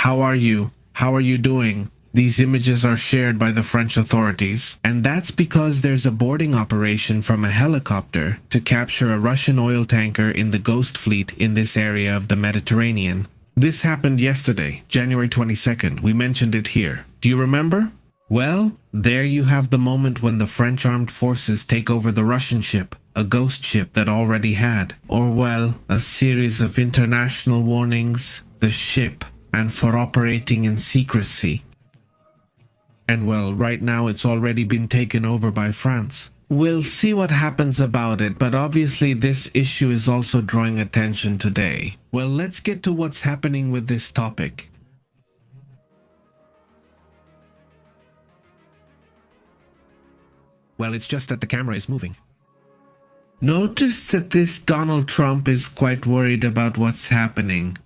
How are you? How are you doing? These images are shared by the French authorities, and that's because there's a boarding operation from a helicopter to capture a Russian oil tanker in the Ghost Fleet in this area of the Mediterranean. This happened yesterday, January 22nd. We mentioned it here. Do you remember? Well, there you have the moment when the French armed forces take over the Russian ship, a ghost ship that already had, or well, a series of international warnings, the ship, and for operating in secrecy. And well, right now it's already been taken over by France. We'll see what happens about it, but obviously this issue is also drawing attention today. Well, let's get to what's happening with this topic. Well, it's just that the camera is moving. Notice that this Donald Trump is quite worried about what's happening.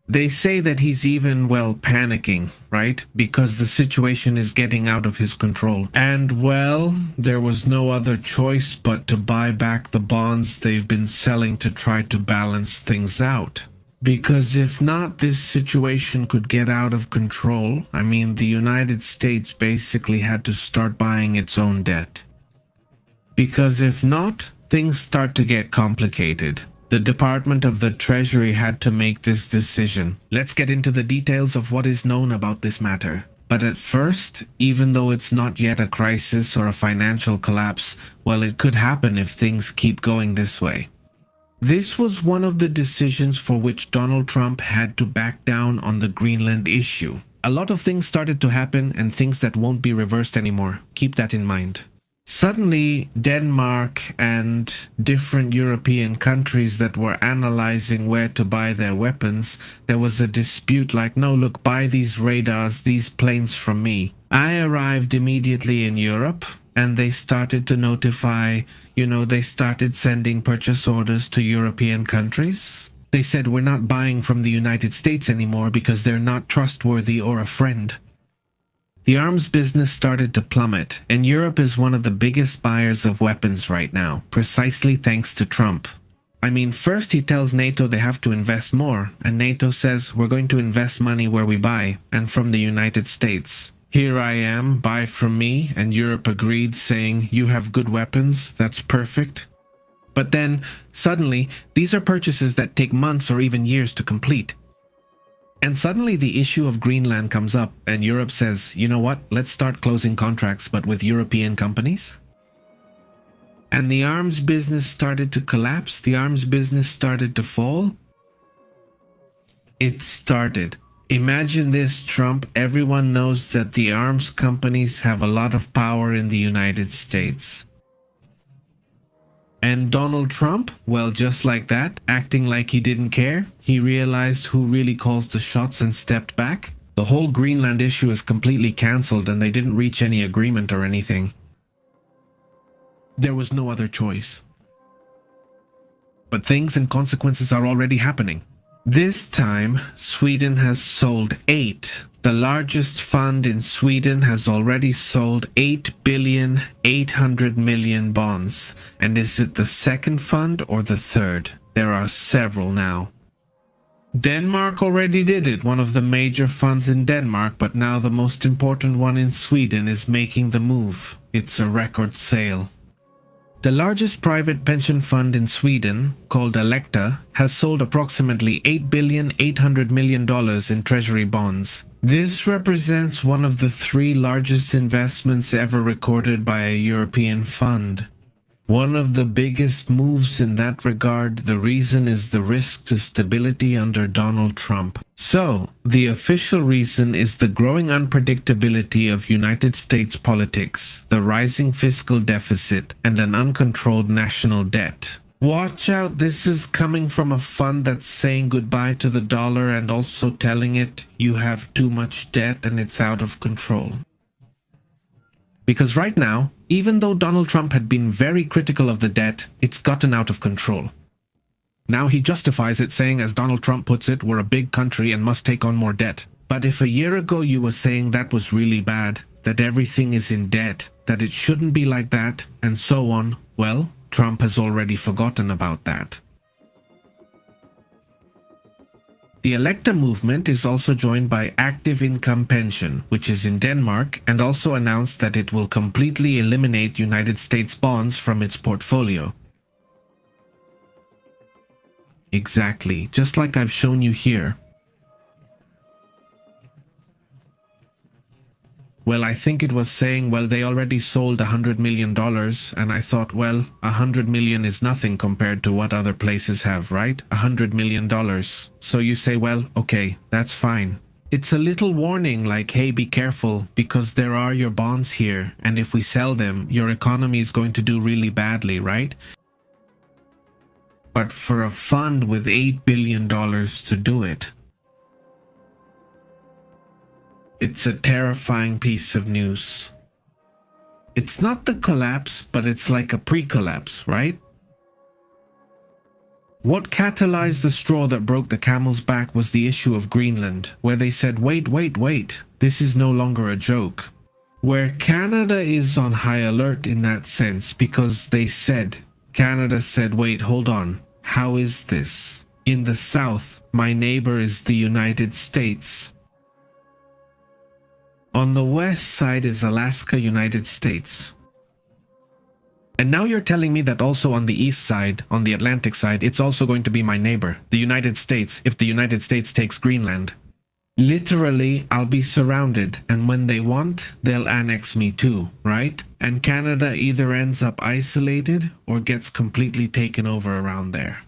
They say that he's even, well, panicking, right? Because the situation is getting out of his control. And, well, there was no other choice but to buy back the bonds they've been selling to try to balance things out. Because if not, this situation could get out of control. I mean, the United States basically had to start buying its own debt. Because if not, things start to get complicated. The Department of the Treasury had to make this decision. Let's get into the details of what is known about this matter. But at first, even though it's not yet a crisis or a financial collapse, well, it could happen if things keep going this way. This was one of the decisions for which Donald Trump had to back down on the Greenland issue. A lot of things started to happen and things that won't be reversed anymore. Keep that in mind. Suddenly, Denmark and different European countries that were analyzing where to buy their weapons, there was a dispute like, no, look, buy these radars, these planes from me. I arrived immediately in Europe, and they started to notify, they started sending purchase orders to European countries. They said, we're not buying from the United States anymore because they're not trustworthy or a friend. The arms business started to plummet, and Europe is one of the biggest buyers of weapons right now, precisely thanks to Trump. I mean, first he tells NATO they have to invest more, and NATO says we're going to invest money where we buy, and from the United States. Here I am, buy from me, and Europe agreed, saying, you have good weapons, that's perfect. But then, suddenly, these are purchases that take months or even years to complete. And suddenly the issue of Greenland comes up, and Europe says, you know what, let's start closing contracts, but with European companies. And the arms business started to collapse, the arms business started to fall. It started. Imagine this, Trump. Everyone knows that the arms companies have a lot of power in the United States. And Donald Trump, well, just like that, acting like he didn't care, he realized who really calls the shots and stepped back. The whole Greenland issue is completely cancelled and they didn't reach any agreement or anything. There was no other choice. But things and consequences are already happening. This time, Sweden has sold 8. The largest fund in Sweden has already sold 8,800,000,000 bonds. And is it the second fund or the third? There are several now. Denmark already did it, one of the major funds in Denmark, but now the most important one in Sweden is making the move. It's a record sale. The largest private pension fund in Sweden, called Alecta, has sold approximately $8,800,000,000 in Treasury bonds. This represents one of the 3 largest investments ever recorded by a European fund. One of the biggest moves in that regard, the reason is the risk to stability under Donald Trump. So, the official reason is the growing unpredictability of United States politics, the rising fiscal deficit, and an uncontrolled national debt. Watch out, this is coming from a fund that's saying goodbye to the dollar and also telling it you have too much debt and it's out of control. Because right now, even though Donald Trump had been very critical of the debt, it's gotten out of control. Now he justifies it saying, as Donald Trump puts it, we're a big country and must take on more debt. But if a year ago you were saying that was really bad, that everything is in debt, that it shouldn't be like that, and so on, well, Trump has already forgotten about that. The Electa movement is also joined by Active Income Pension, which is in Denmark, and also announced that it will completely eliminate United States bonds from its portfolio. Exactly, just like I've shown you here. Well, I think it was saying, well, they already sold $100 million, and I thought, well, $100 million is nothing compared to what other places have, right? $100 million. So you say, well, okay, that's fine. It's a little warning like, hey, be careful, because there are your bonds here, and if we sell them, your economy is going to do really badly, right? But for a fund with $8 billion to do it, it's a terrifying piece of news. It's not the collapse, but it's like a pre-collapse, right? What catalyzed the straw that broke the camel's back was the issue of Greenland, where they said, wait, this is no longer a joke. Where Canada is on high alert in that sense, because Canada said, wait, hold on, how is this? In the south, my neighbor is the United States. On the west side is Alaska, United States. And now you're telling me that also on the east side, on the Atlantic side, it's also going to be my neighbor, the United States, if the United States takes Greenland. Literally, I'll be surrounded, and when they want, they'll annex me too, right? And Canada either ends up isolated or gets completely taken over around there.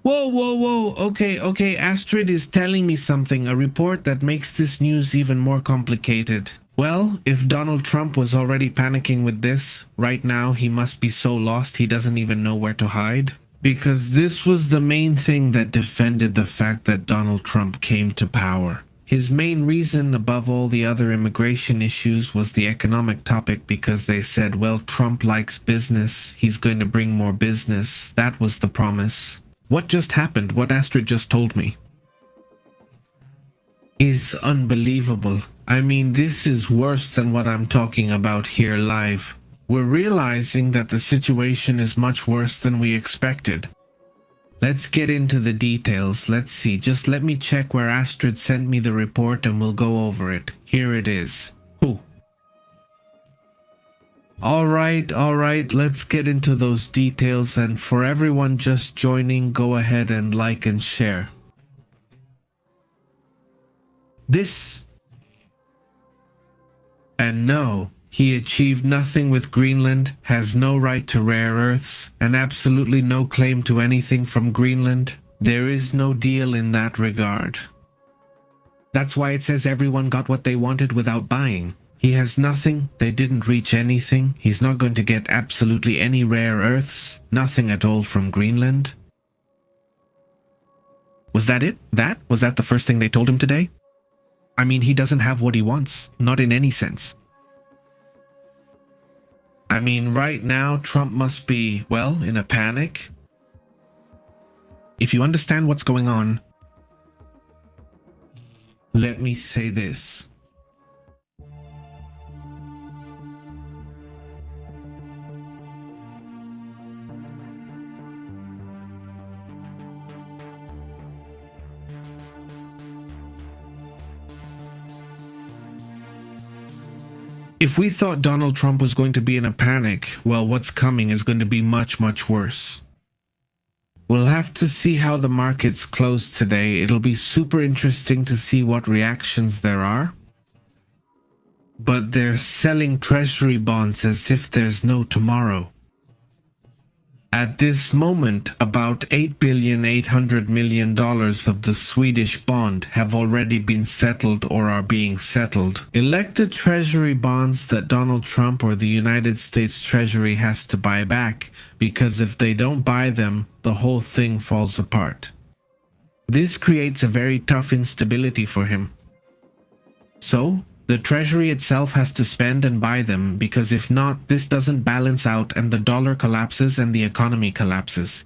Whoa. Okay. Astrid is telling me something, a report that makes this news even more complicated. Well, if Donald Trump was already panicking with this, right now he must be so lost he doesn't even know where to hide. Because this was the main thing that defended the fact that Donald Trump came to power. His main reason above all the other immigration issues was the economic topic, because they said, well, Trump likes business, he's going to bring more business. That was the promise. What just happened, what Astrid just told me, is unbelievable. I mean, this is worse than what I'm talking about here live. We're realizing that the situation is much worse than we expected. Let's get into the details. Let's see. Just let me check where Astrid sent me the report and we'll go over it. Here it is. All right. Let's get into those details. And for everyone just joining, go ahead and like and share. And no, he achieved nothing with Greenland, has no right to rare earths, and absolutely no claim to anything from Greenland. There is no deal in that regard. That's why it says everyone got what they wanted without buying. He has nothing, they didn't reach anything, he's not going to get absolutely any rare earths, nothing at all from Greenland. Was that it? Was that the first thing they told him today? I mean, he doesn't have what he wants, not in any sense. I mean, right now, Trump must be, well, in a panic. If you understand what's going on, let me say this. If we thought Donald Trump was going to be in a panic, well, what's coming is going to be much, much worse. We'll have to see how the markets close today. It'll be super interesting to see what reactions there are. But they're selling Treasury bonds as if there's no tomorrow. At this moment, about $8.8 billion of the Swedish bond have already been settled or are being settled. Elected Treasury bonds that Donald Trump or the United States Treasury has to buy back, because if they don't buy them, the whole thing falls apart. This creates a very tough instability for him. So, the Treasury itself has to spend and buy them, because if not, this doesn't balance out and the dollar collapses and the economy collapses.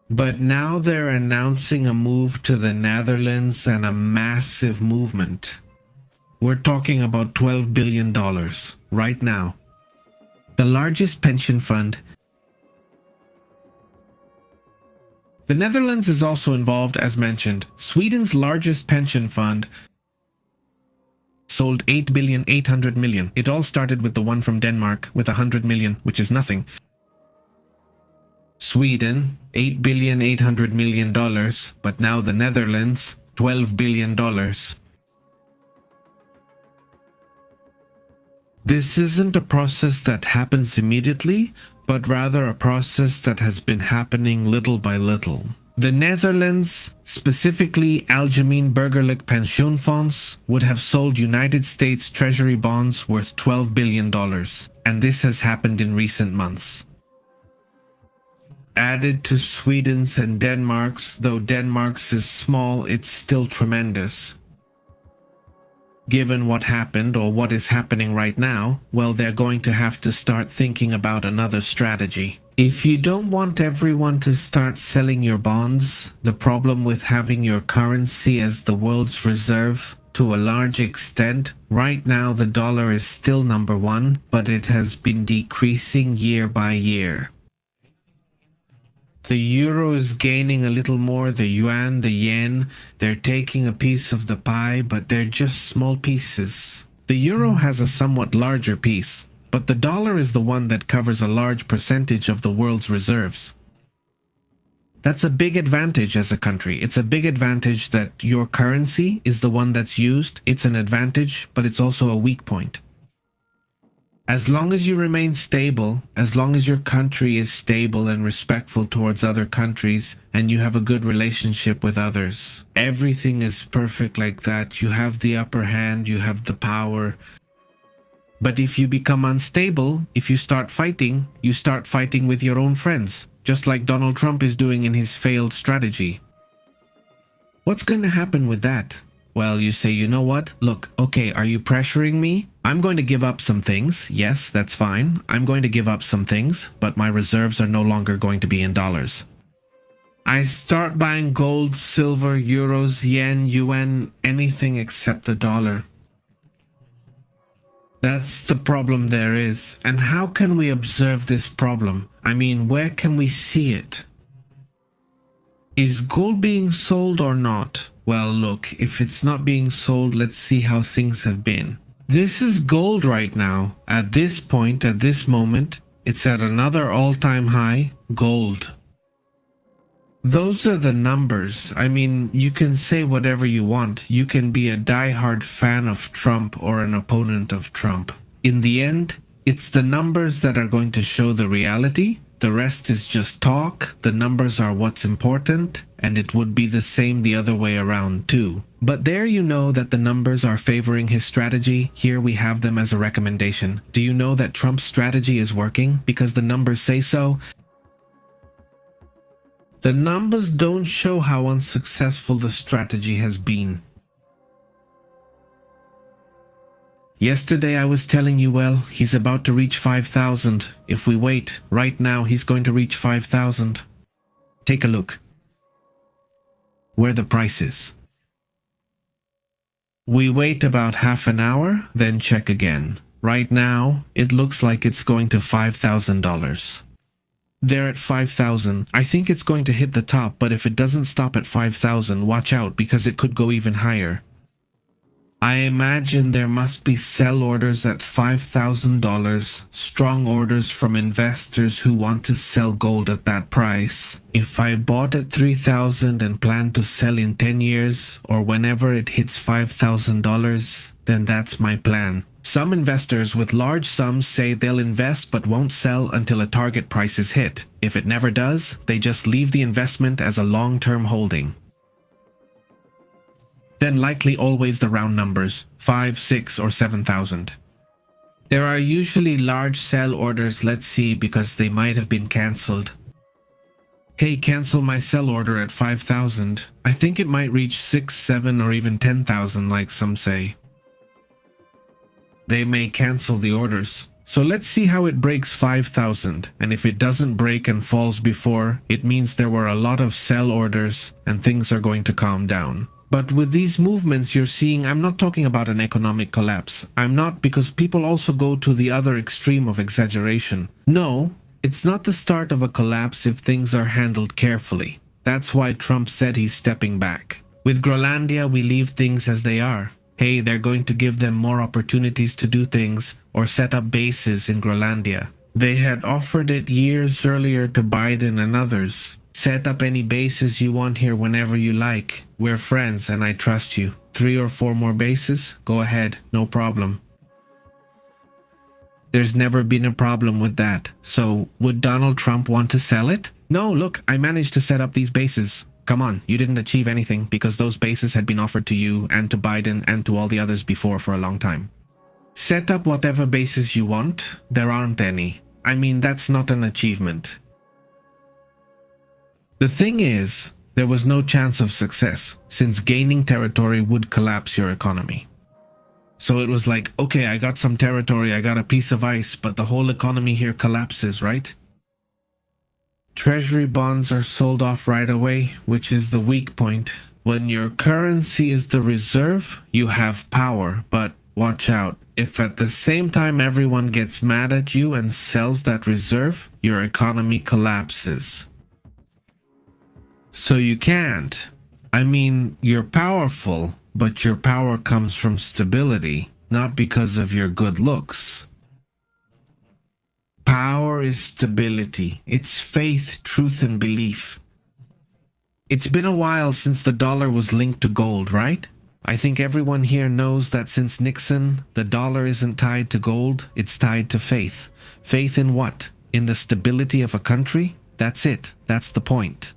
But now they're announcing a move to the Netherlands and a massive movement. We're talking about $12 billion right now. The largest pension fund The Netherlands is also involved, as mentioned. Sweden's largest pension fund sold 8.8 billion. It all started with the one from Denmark with 100 million, which is nothing. Sweden, $8.8 billion, but now the Netherlands, $12 billion. This isn't a process that happens immediately, but rather a process that has been happening little by little. The Netherlands, specifically Algemeen Burgerlijk Pensioenfonds, would have sold United States Treasury bonds worth $12 billion, and this has happened in recent months. Added to Sweden's and Denmark's, though Denmark's is small, it's still tremendous. Given what happened or what is happening right now, well, they're going to have to start thinking about another strategy. If you don't want everyone to start selling your bonds, the problem with having your currency as the world's reserve, to a large extent, right now the dollar is still number one, but it has been decreasing year by year. The euro is gaining a little more, the yuan, the yen, they're taking a piece of the pie, but they're just small pieces. The euro has a somewhat larger piece, but the dollar is the one that covers a large percentage of the world's reserves. That's a big advantage as a country. It's a big advantage that your currency is the one that's used. It's an advantage, but it's also a weak point. As long as you remain stable, as long as your country is stable and respectful towards other countries, and you have a good relationship with others, everything is perfect like that. You have the upper hand, you have the power. But if you become unstable, if you start fighting with your own friends, just like Donald Trump is doing in his failed strategy. What's going to happen with that? Well, you say, you know what? Look, okay, are you pressuring me? I'm going to give up some things. Yes, that's fine. I'm going to give up some things, but my reserves are no longer going to be in dollars. I start buying gold, silver, euros, yen, yuan, anything except the dollar. That's the problem there is. And how can we observe this problem? I mean, where can we see it? Is gold being sold or not? Well, look, if it's not being sold, let's see how things have been. This is gold right now. At this point, at this moment, it's at another all-time high, gold. Those are the numbers. I mean, you can say whatever you want. You can be a die-hard fan of Trump or an opponent of Trump. In the end, it's the numbers that are going to show the reality. The rest is just talk. The numbers are what's important, and it would be the same the other way around too. But there you know that the numbers are favoring his strategy. Here we have them as a recommendation. Do you know that Trump's strategy is working because the numbers say so? The numbers don't show how unsuccessful the strategy has been. Yesterday I was telling you, well, he's about to reach 5,000. If we wait, right now he's going to reach 5,000. Take a look. Where the price is. We wait about half an hour, then check again. Right now, it looks like it's going to $5,000. They're at 5,000. I think it's going to hit the top, but if it doesn't stop at 5,000, watch out because it could go even higher. I imagine there must be sell orders at $5,000, strong orders from investors who want to sell gold at that price. If I bought at $3,000 and plan to sell in 10 years, or whenever it hits $5,000, then that's my plan. Some investors with large sums say they'll invest but won't sell until a target price is hit. If it never does, they just leave the investment as a long-term holding. Then likely always the round numbers, 5, 6, or 7,000. There are usually large sell orders, let's see, because they might have been cancelled. Hey, cancel my sell order at 5,000. I think it might reach 6, 7, or even 10,000 like some say. They may cancel the orders. So let's see how it breaks 5,000, and if it doesn't break and falls before, it means there were a lot of sell orders and things are going to calm down. But with these movements you're seeing, I'm not talking about an economic collapse. I'm not, because people also go to the other extreme of exaggeration. No, it's not the start of a collapse if things are handled carefully. That's why Trump said he's stepping back. With Groenlandia, we leave things as they are. Hey, they're going to give them more opportunities to do things or set up bases in Groenlandia. They had offered it years earlier to Biden and others. Set up any bases you want here whenever you like. We're friends and I trust you. 3 or 4 more bases? Go ahead, no problem. There's never been a problem with that. So, would Donald Trump want to sell it? No, look, I managed to set up these bases. Come on, you didn't achieve anything because those bases had been offered to you and to Biden and to all the others before for a long time. Set up whatever bases you want. There aren't any. I mean, that's not an achievement. The thing is, there was no chance of success since gaining territory would collapse your economy. So it was like, okay, I got some territory, I got a piece of ice, but the whole economy here collapses, right? Treasury bonds are sold off right away, which is the weak point. When your currency is the reserve, you have power, but watch out. If at the same time everyone gets mad at you and sells that reserve, your economy collapses. So you can't. I mean, you're powerful, but your power comes from stability, not because of your good looks. Power is stability. It's faith, truth, and belief. It's been a while since the dollar was linked to gold, right? I think everyone here knows that since Nixon, the dollar isn't tied to gold, it's tied to faith. Faith in what? In the stability of a country? That's it. That's the point.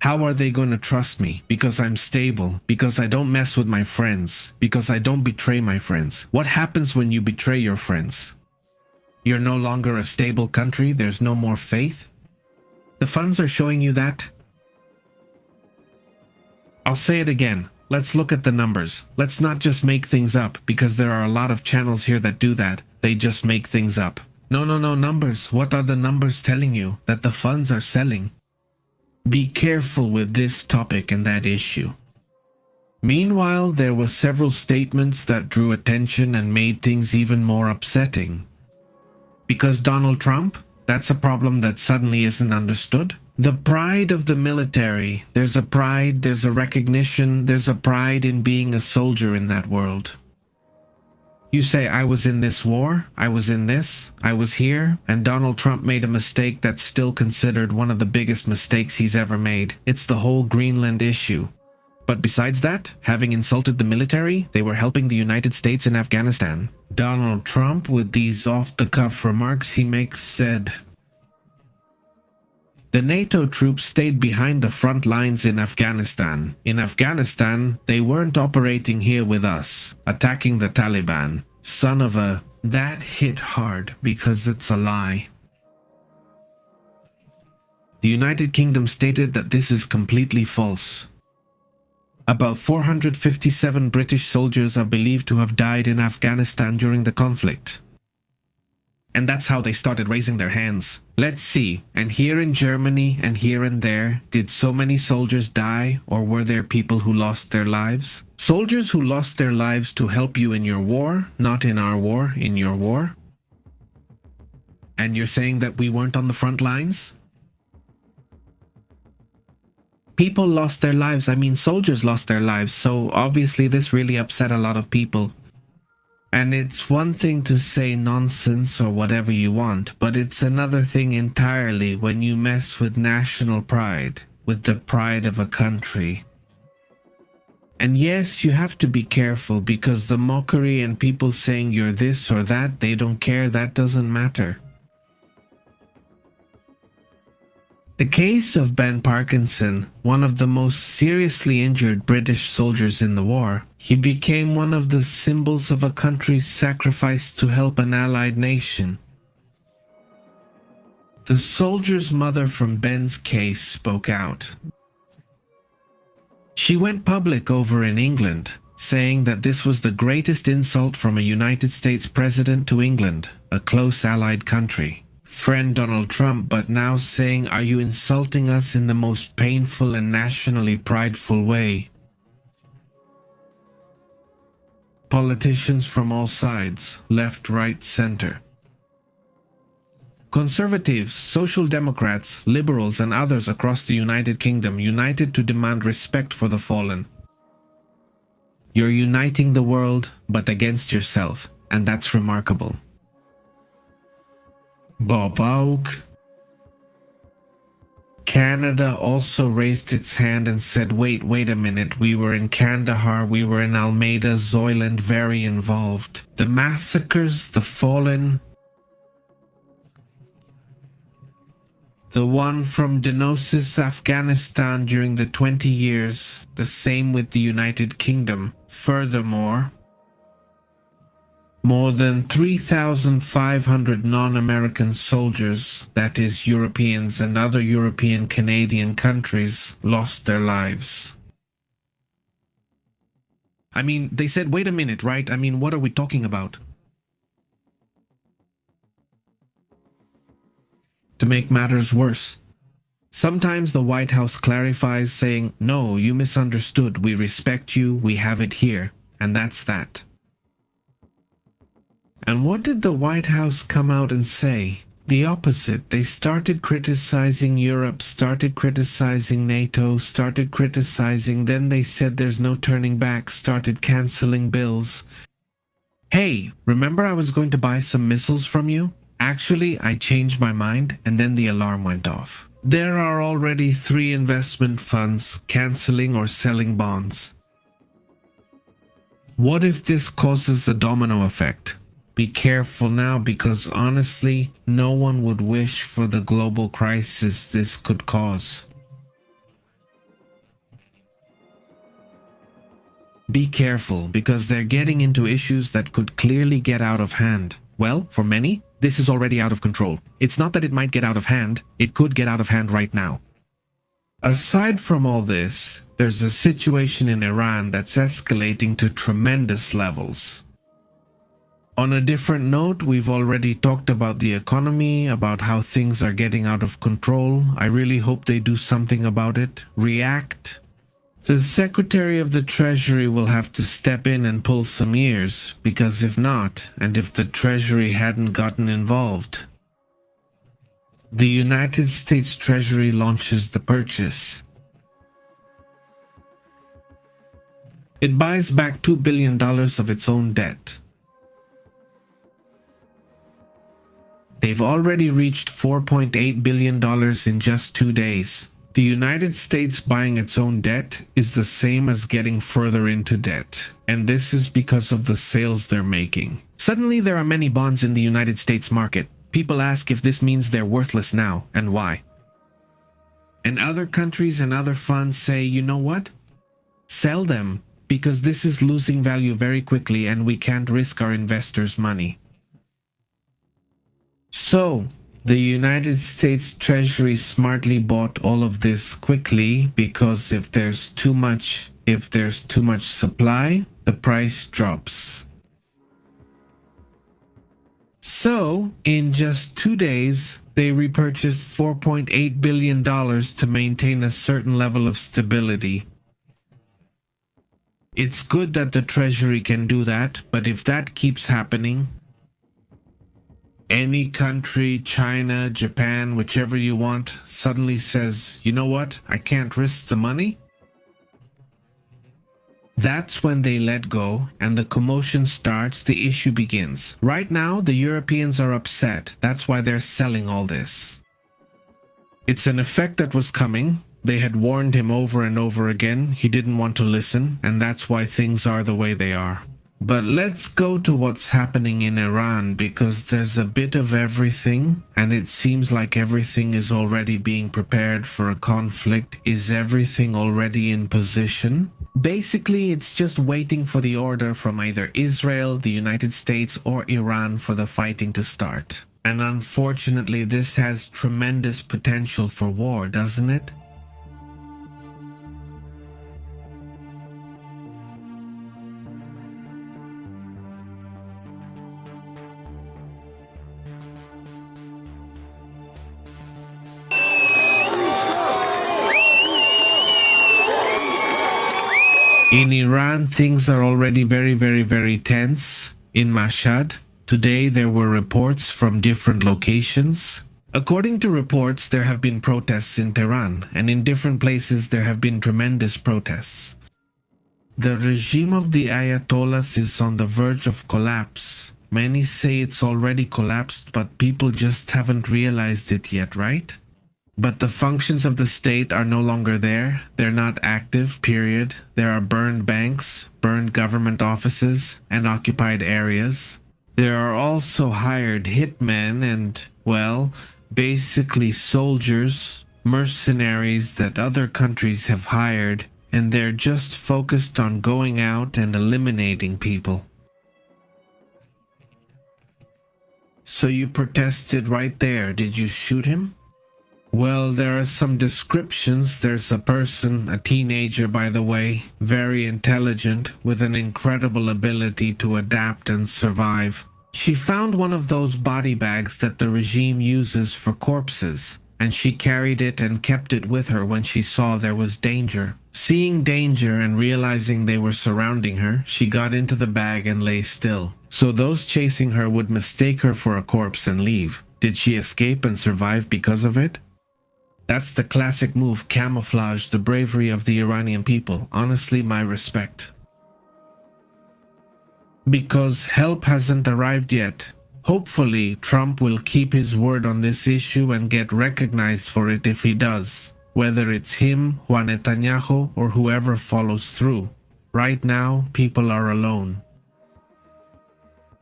How are they going to trust me? Because I'm stable, because I don't mess with my friends, because I don't betray my friends. What happens when you betray your friends? You're no longer a stable country, there's no more faith? The funds are showing you that? I'll say it again. Let's look at the numbers. Let's not just make things up, because there are a lot of channels here that do that. They just make things up. No, numbers. What are the numbers telling you? That the funds are selling. Be careful with this topic and that issue. Meanwhile, there were several statements that drew attention and made things even more upsetting. Because Donald Trump? That's a problem that suddenly isn't understood. The pride of the military. There's a pride, there's a recognition, there's a pride in being a soldier in that world. You say, I was in this war, I was in this, I was here, and Donald Trump made a mistake that's still considered one of the biggest mistakes he's ever made. It's the whole Greenland issue. But besides that, having insulted the military, they were helping the United States in Afghanistan. Donald Trump, with these off-the-cuff remarks he makes, said, the NATO troops stayed behind the front lines in Afghanistan. In Afghanistan, they weren't operating here with us, attacking the Taliban. Son of a... That hit hard because it's a lie. The United Kingdom stated that this is completely false. About 457 British soldiers are believed to have died in Afghanistan during the conflict. And that's how they started raising their hands. Let's see, and here in Germany and here and there, did so many soldiers die, or were there people who lost their lives? Soldiers who lost their lives to help you in your war, not in our war, in your war? And you're saying that we weren't on the front lines? People lost their lives, I mean soldiers lost their lives, so obviously this really upset a lot of people. And it's one thing to say nonsense or whatever you want, but it's another thing entirely when you mess with national pride, with the pride of a country. And yes, you have to be careful because the mockery and people saying you're this or that, they don't care, that doesn't matter. The case of Ben Parkinson, one of the most seriously injured British soldiers in the war, he became one of the symbols of a country's sacrifice to help an allied nation. The soldier's mother from Ben's case spoke out. She went public over in England, saying that this was the greatest insult from a United States president to England, a close allied country. Friend Donald Trump, but now saying, are you insulting us in the most painful and nationally prideful way? Politicians from all sides, left, right, center. Conservatives, Social Democrats, Liberals, and others across the United Kingdom united to demand respect for the fallen. You're uniting the world, but against yourself, and that's remarkable. Bob Oak. Canada also raised its hand and said, wait a minute, we were in Kandahar, we were in Almeida, Zoyland, very involved. The massacres, the fallen, the one from Denosis, Afghanistan during the 20 years, the same with the United Kingdom. Furthermore, more than 3,500 non-American soldiers, that is Europeans and other European Canadian countries, lost their lives. I mean, they said, wait a minute, right? I mean, what are we talking about? To make matters worse, sometimes the White House clarifies saying, no, you misunderstood, we respect you, we have it here, and that's that. And what did the White House come out and say? The opposite. They started criticizing Europe, started criticizing NATO, started criticizing, then they said there's no turning back, started canceling bills. Hey, remember I was going to buy some missiles from you? Actually, I changed my mind, and then the alarm went off. There are already 3 investment funds canceling or selling bonds. What if this causes a domino effect? Be careful now, because honestly, no one would wish for the global crisis this could cause. Be careful, because they're getting into issues that could clearly get out of hand. Well, for many, this is already out of control. It's not that it might get out of hand, it could get out of hand right now. Aside from all this, there's a situation in Iran that's escalating to tremendous levels. On a different note, we've already talked about the economy, about how things are getting out of control. I really hope they do something about it. React. The Secretary of the Treasury will have to step in and pull some ears, because if not, and if the Treasury hadn't gotten involved, the United States Treasury launches the purchase. It buys back $2 billion of its own debt. They've already reached $4.8 billion in just 2 days. The United States buying its own debt is the same as getting further into debt, and this is because of the sales they're making. Suddenly there are many bonds in the United States market. People ask if this means they're worthless now, and why. And other countries and other funds say, you know what? Sell them, because this is losing value very quickly and we can't risk our investors' money. So, the United States Treasury smartly bought all of this quickly, because if there's too much supply, the price drops. So, in just 2 days, they repurchased $4.8 billion to maintain a certain level of stability. It's good that the Treasury can do that, but if that keeps happening, any country, China, Japan, whichever you want, suddenly says, you know what, I can't risk the money? That's when they let go and the commotion starts, the issue begins. Right now, the Europeans are upset. That's why they're selling all this. It's an effect that was coming. They had warned him over and over again. He didn't want to listen, and that's why things are the way they are. But let's go to what's happening in Iran, because there's a bit of everything, and it seems like everything is already being prepared for a conflict. Is everything already in position? Basically, it's just waiting for the order from either Israel, the United States, or Iran for the fighting to start. And unfortunately, this has tremendous potential for war, doesn't it? In Iran, things are already very tense. In Mashhad, today there were reports from different locations According to reports, there have been protests in Tehran, and in different places there have been tremendous protests. The regime of the Ayatollahs is on the verge of collapse. Many say it's already collapsed, but people just haven't realized it yet, right? But the functions of the state are no longer there. They're not active, period. There are burned banks, burned government offices, and occupied areas. There are also hired hitmen and, well, basically soldiers, mercenaries that other countries have hired, and they're just focused on going out and eliminating people. So you protested right there. Did you shoot him? Well, there are some descriptions. There's a person, a teenager by the way, very intelligent, with an incredible ability to adapt and survive. She found one of those body bags that the regime uses for corpses, and she carried it and kept it with her when she saw there was danger. Seeing danger and realizing they were surrounding her, she got into the bag and lay still. So those chasing her would mistake her for a corpse and leave. Did she escape and survive because of it? That's the classic move, camouflage, the bravery of the Iranian people. Honestly, my respect. Because help hasn't arrived yet. Hopefully, Trump will keep his word on this issue and get recognized for it if he does. Whether it's him, Juan Netanyahu, or whoever follows through. Right now, people are alone.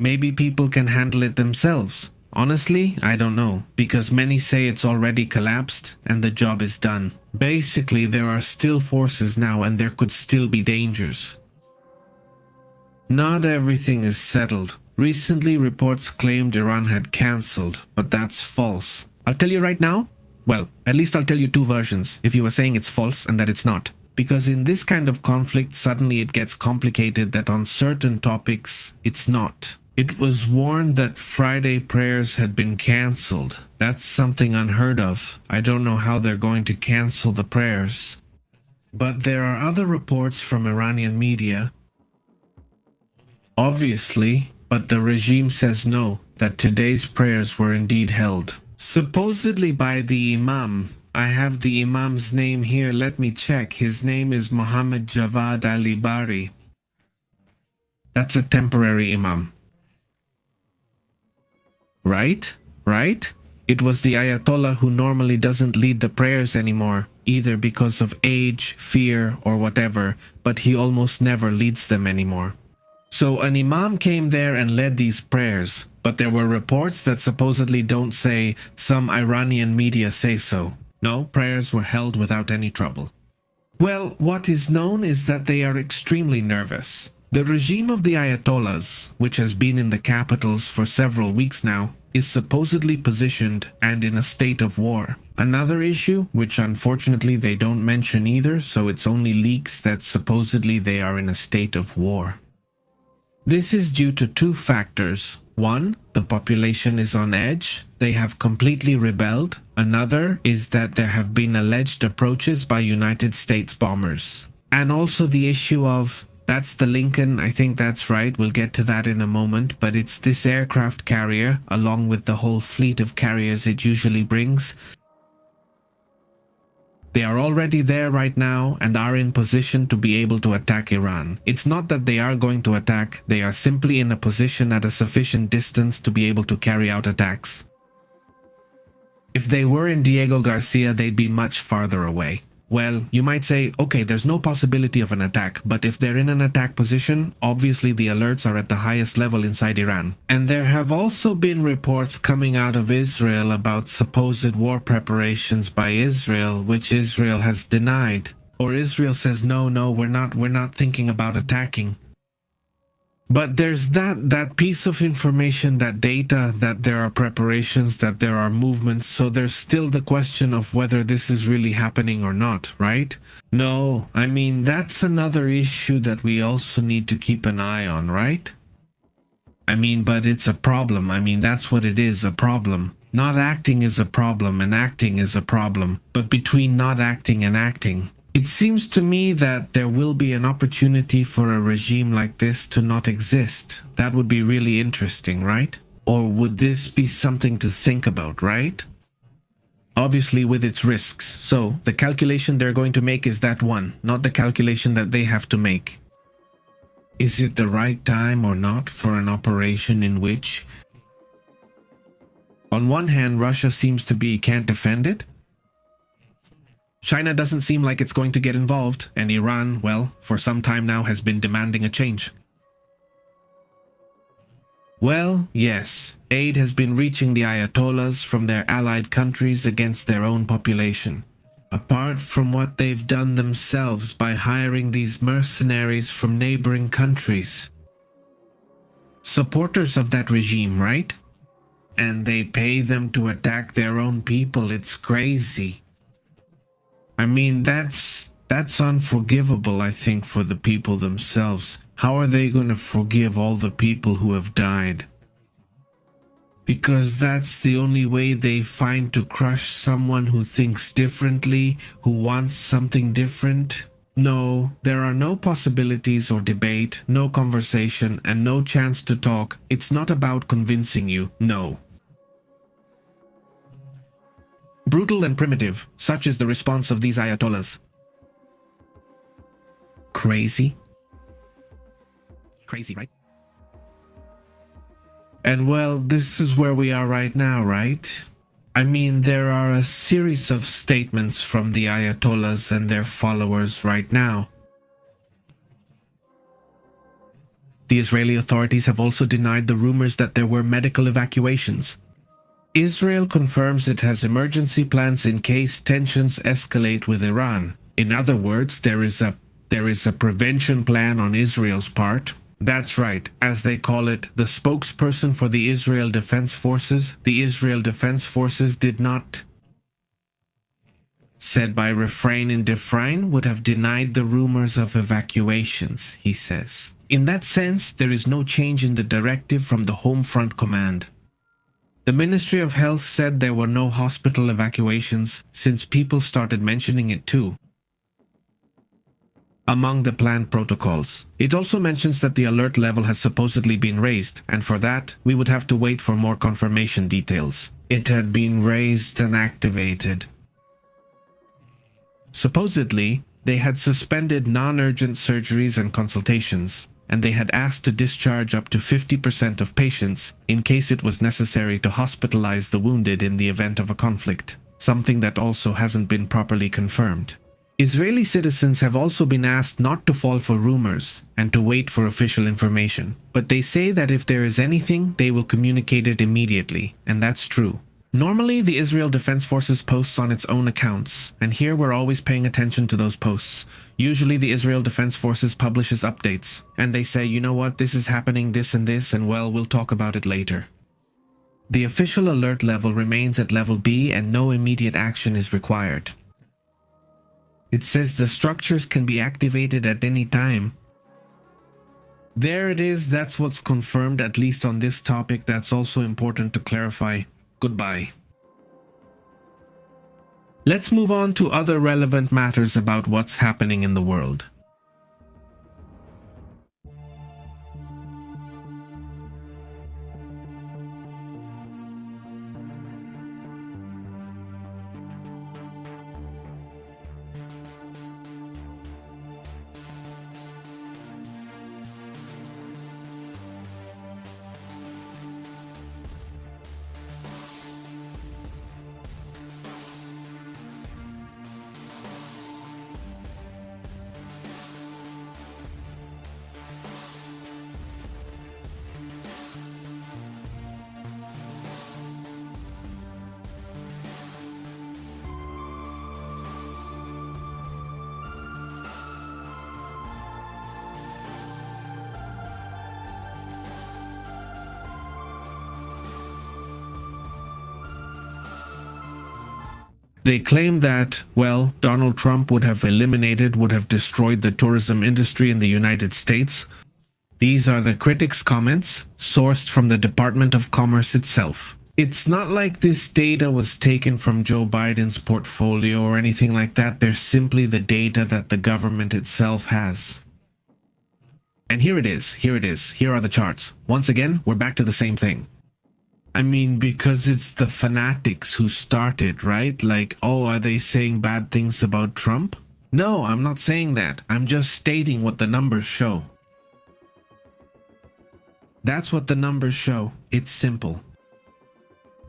Maybe people can handle it themselves. Honestly, I don't know, because many say it's already collapsed and the job is done. Basically, there are still forces now and there could still be dangers. Not everything is settled. Recently, reports claimed Iran had cancelled, but that's false. I'll tell you right now. Well, at least I'll tell you two versions, if you were saying it's false and that it's not. Because in this kind of conflict, suddenly it gets complicated that on certain topics, it's not. It was warned that Friday prayers had been cancelled. That's something unheard of. I don't know how they're going to cancel the prayers. But there are other reports from Iranian media. Obviously, but the regime says no, that today's prayers were indeed held. Supposedly by the Imam. I have the Imam's name here, let me check. His name is Mohammed Javad Ali Bari. That's a temporary Imam. Right? It was the Ayatollah who normally doesn't lead the prayers anymore, either because of age, fear, or whatever, but he almost never leads them anymore. So an Imam came there and led these prayers, but there were reports that supposedly don't say, some Iranian media say so. No, prayers were held without any trouble. Well, what is known is that they are extremely nervous. The regime of the Ayatollahs, which has been in the capitals for several weeks now, is supposedly positioned and in a state of war. Another issue, which unfortunately they don't mention either, so it's only leaks that supposedly they are in a state of war. This is due to two factors. One, the population is on edge. They have completely rebelled. Another is that there have been alleged approaches by United States bombers. And also the issue of, that's the Lincoln, I think that's right, we'll get to that in a moment, but it's this aircraft carrier, along with the whole fleet of carriers it usually brings. They are already there right now and are in position to be able to attack Iran. It's not that they are going to attack, they are simply in a position at a sufficient distance to be able to carry out attacks. If they were in Diego Garcia, they'd be much farther away. Well, you might say, okay, there's no possibility of an attack, but if they're in an attack position, obviously the alerts are at the highest level inside Iran. And there have also been reports coming out of Israel about supposed war preparations by Israel, which Israel has denied. Or Israel says, no, we're not thinking about attacking. But there's that piece of information, that data, that there are preparations, that there are movements, so there's still the question of whether this is really happening or not, right? No, I mean, that's another issue that we also need to keep an eye on, right? I mean, but it's a problem. I mean, that's what it is, a problem. Not acting is a problem, and acting is a problem. But between not acting and acting, it seems to me that there will be an opportunity for a regime like this to not exist. That would be really interesting, right? Or would this be something to think about, right? obviously with its risks. So the calculation they're going to make is that one, not the calculation that they have to make. Is it the right time or not for an operation in which, on one hand, Russia seems to be can't defend it? China doesn't seem like it's going to get involved, and Iran, well, for some time now has been demanding a change. Well, yes, aid has been reaching the Ayatollahs from their allied countries against their own population. Apart from what they've done themselves by hiring these mercenaries from neighboring countries. Supporters of that regime, right? And they pay them to attack their own people. It's crazy. I mean, that's unforgivable, I think, for the people themselves. How are they going to forgive all the people who have died? Because that's the only way they find to crush someone who thinks differently, who wants something different. No, there are no possibilities or debate, no conversation, and no chance to talk. It's not about convincing you, no. Brutal and primitive, such is the response of these Ayatollahs. Crazy? Crazy, right? And well, this is where we are right now, right? I mean, there are a series of statements from the Ayatollahs and their followers right now. The Israeli authorities have also denied the rumors that there were medical evacuations. Israel confirms it has emergency plans in case tensions escalate with Iran. In other words, there is a prevention plan on Israel's part. That's right, as they call it, the spokesperson for the Israel Defense Forces. The Israel Defense Forces did not, said by refrain and defrain, would have denied the rumors of evacuations, he says. In that sense, there is no change in the directive from the Home Front Command. The Ministry of Health said there were no hospital evacuations since people started mentioning it too. Among the planned protocols. It also mentions that the alert level has supposedly been raised, and for that, we would have to wait for more confirmation details. It had been raised and activated. Supposedly, they had suspended non-urgent surgeries and consultations, and they had asked to discharge up to 50% of patients in case it was necessary to hospitalize the wounded in the event of a conflict, something that also hasn't been properly confirmed. Israeli citizens have also been asked not to fall for rumors and to wait for official information, but they say that if there is anything, they will communicate it immediately, and that's true. Normally, the Israel Defense Forces posts on its own accounts, and here we're always paying attention to those posts. Usually the Israel Defense Forces publishes updates, and they say, you know what, this is happening, this and this, and well, we'll talk about it later. The official alert level remains at level B and no immediate action is required. It says the structures can be activated at any time. There it is, that's what's confirmed, at least on this topic. That's also important to clarify. Goodbye. Let's move on to other relevant matters about what's happening in the world. They claim that, well, Donald Trump would have destroyed the tourism industry in the United States. These are the critics' comments, sourced from the Department of Commerce itself. It's not like this data was taken from Joe Biden's portfolio or anything like that. They're simply the data that the government itself has. And here it is. Here are the charts. Once again, we're back to the same thing. I mean, because it's the fanatics who started, right? Like, oh, are they saying bad things about Trump? No, I'm not saying that. I'm just stating what the numbers show. That's what the numbers show. It's simple.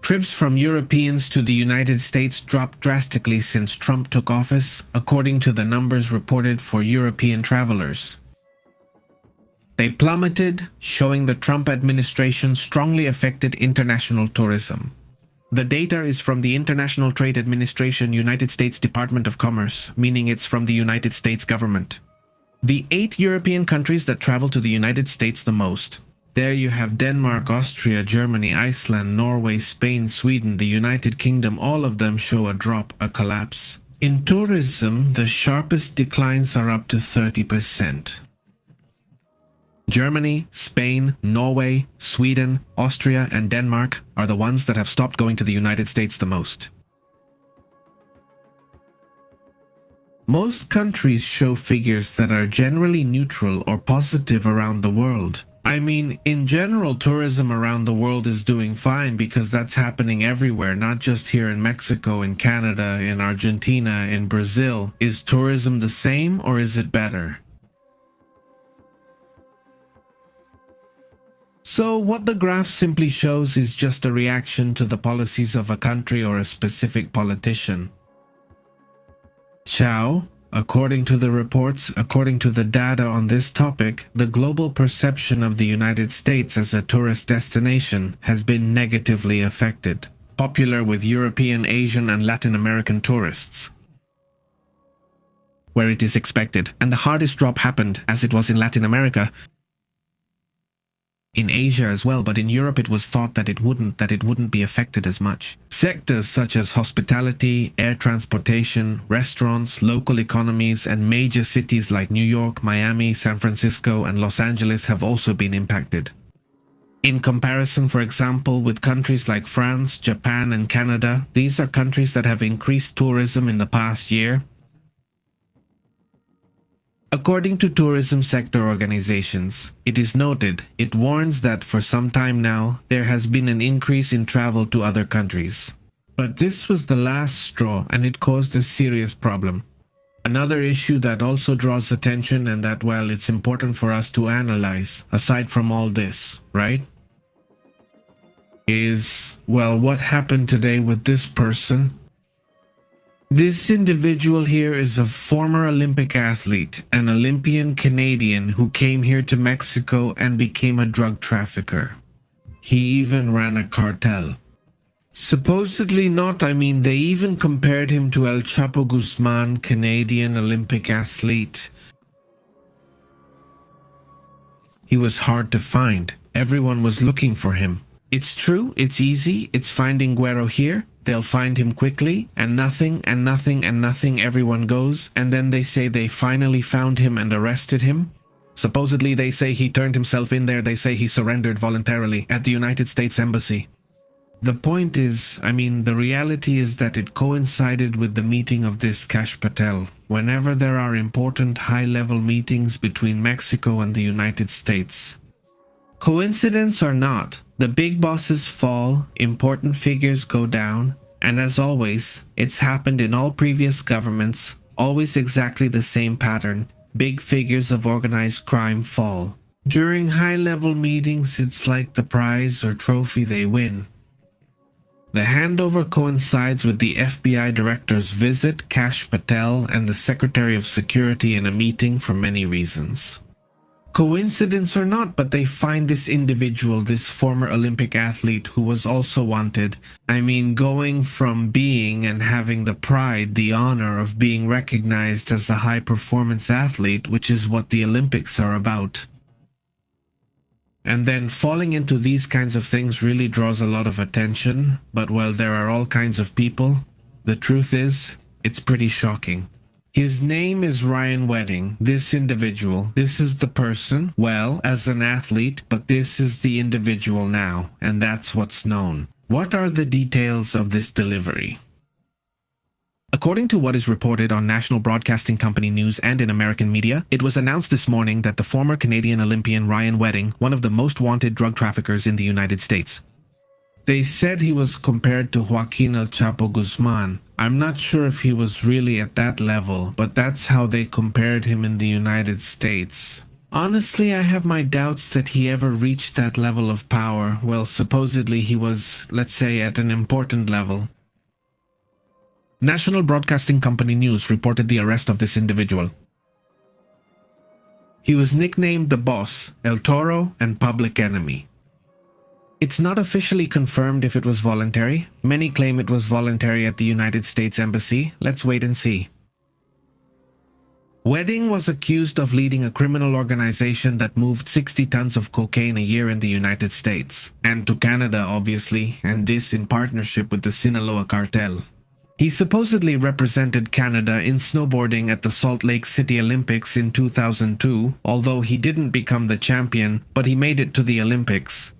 Trips from Europeans to the United States dropped drastically since Trump took office, according to the numbers reported for European travelers. They plummeted, showing the Trump administration strongly affected international tourism. The data is from the International Trade Administration, United States Department of Commerce, meaning it's from the United States government. The 8 European countries that travel to the United States the most. There you have Denmark, Austria, Germany, Iceland, Norway, Spain, Sweden, the United Kingdom. All of them show a drop, a collapse. In tourism, the sharpest declines are up to 30%. Germany, Spain, Norway, Sweden, Austria, and Denmark are the ones that have stopped going to the United States the most. Most countries show figures that are generally neutral or positive around the world. I mean, in general, tourism around the world is doing fine because that's happening everywhere, not just here in Mexico, in Canada, in Argentina, in Brazil. Is tourism the same or is it better? So what the graph simply shows is just a reaction to the policies of a country or a specific politician. Ciao. According to the reports, according to the data on this topic, the global perception of the United States as a tourist destination has been negatively affected, popular with European, Asian, and Latin American tourists, where it is expected, and the hardest drop happened, as it was in Latin America, in Asia as well, but in Europe it was thought that it wouldn't be affected as much. Sectors such as hospitality, air transportation, restaurants, local economies, and major cities like New York, Miami, San Francisco, and Los Angeles have also been impacted. In comparison, for example, with countries like France, Japan, and Canada, these are countries that have increased tourism in the past year. According to tourism sector organizations, it warns that for some time now, there has been an increase in travel to other countries. But this was the last straw and it caused a serious problem. Another issue that also draws attention and that, well, it's important for us to analyze, aside from all this, right? Is, well, what happened today with this person? This individual here is a former Olympic athlete, an Olympian Canadian who came here to Mexico and became a drug trafficker. He even ran a cartel. Supposedly not, I mean, they even compared him to El Chapo Guzman, Canadian Olympic athlete. He was hard to find. Everyone was looking for him. It's true, it's easy, it's finding Guero here. They'll find him quickly, and nothing, everyone goes, and then they say they finally found him and arrested him. Supposedly they say he turned himself in there, they say he surrendered voluntarily at the United States Embassy. The point is, I mean, the reality is that it coincided with the meeting of this Kash Patel. Whenever there are important high-level meetings between Mexico and the United States. Coincidence or not, the big bosses fall, important figures go down, and as always, it's happened in all previous governments, always exactly the same pattern. Big figures of organized crime fall. During high-level meetings, it's like the prize or trophy they win. The handover coincides with the FBI director's visit, Kash Patel, and the Secretary of Security in a meeting for many reasons. Coincidence or not, but they find this individual, this former Olympic athlete who was also wanted. I mean, going from being and having the pride, the honor of being recognized as a high-performance athlete, which is what the Olympics are about. And then falling into these kinds of things really draws a lot of attention, but while there are all kinds of people, the truth is, it's pretty shocking. His name is Ryan Wedding, this individual. This is the person, well, as an athlete, but this is the individual now, and that's what's known. What are the details of this delivery? According to what is reported on National Broadcasting Company news and in American media, it was announced this morning that the former Canadian Olympian Ryan Wedding, one of the most wanted drug traffickers in the United States. They said he was compared to Joaquin El Chapo Guzman. I'm not sure if he was really at that level, but that's how they compared him in the United States. Honestly, I have my doubts that he ever reached that level of power. Well, supposedly he was, let's say, at an important level. National Broadcasting Company News reported the arrest of this individual. He was nicknamed the Boss, El Toro, and Public Enemy. It's not officially confirmed if it was voluntary. Many claim it was voluntary at the United States Embassy. Let's wait and see. Wedding was accused of leading a criminal organization that moved 60 tons of cocaine a year in the United States, and to Canada obviously, and this in partnership with the Sinaloa cartel. He supposedly represented Canada in snowboarding at the Salt Lake City Olympics in 2002, although he didn't become the champion, but he made it to the Olympics.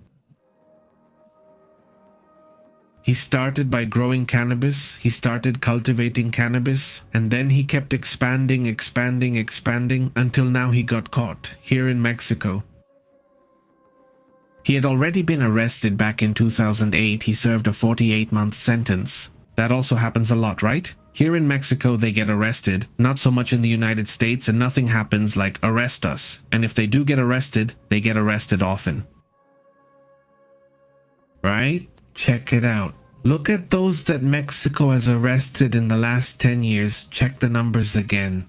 He started by growing cannabis, he started cultivating cannabis, and then he kept expanding until now he got caught, here in Mexico. He had already been arrested back in 2008. He served a 48-month sentence. That also happens a lot, right? Here in Mexico they get arrested, not so much in the United States, and nothing happens like arrest us. And if they do get arrested, they get arrested often. Right? Check it out. Look at those that Mexico has arrested in the last 10 years. Check the numbers again.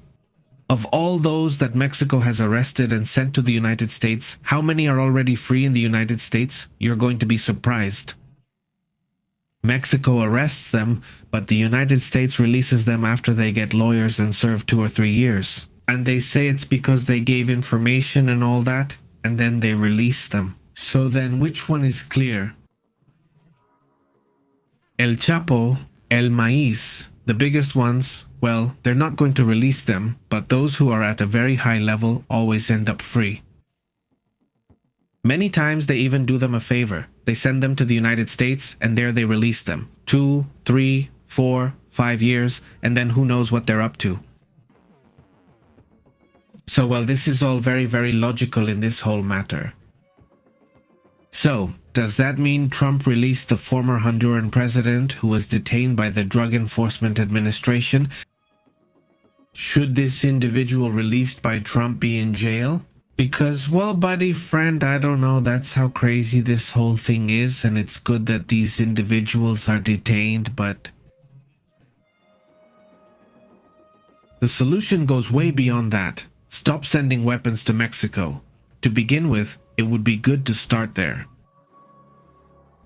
Of all those that Mexico has arrested and sent to the United States, how many are already free in the United States? You're going to be surprised. Mexico arrests them, but the United States releases them after they get lawyers and serve 2 or 3 years. And they say it's because they gave information and all that, and then they release them. So then which one is clear? El Chapo, El Maíz, the biggest ones, well, they're not going to release them, but those who are at a very high level always end up free. Many times they even do them a favor. They send them to the United States and there they release them. 2, 3, 4, 5 years, and then who knows what they're up to. So, well, this is all very, very logical in this whole matter. So, does that mean Trump released the former Honduran president who was detained by the Drug Enforcement Administration? Should this individual released by Trump be in jail? Because, well, buddy, friend, I don't know, that's how crazy this whole thing is, and it's good that these individuals are detained, but the solution goes way beyond that. Stop sending weapons to Mexico. To begin with, it would be good to start there.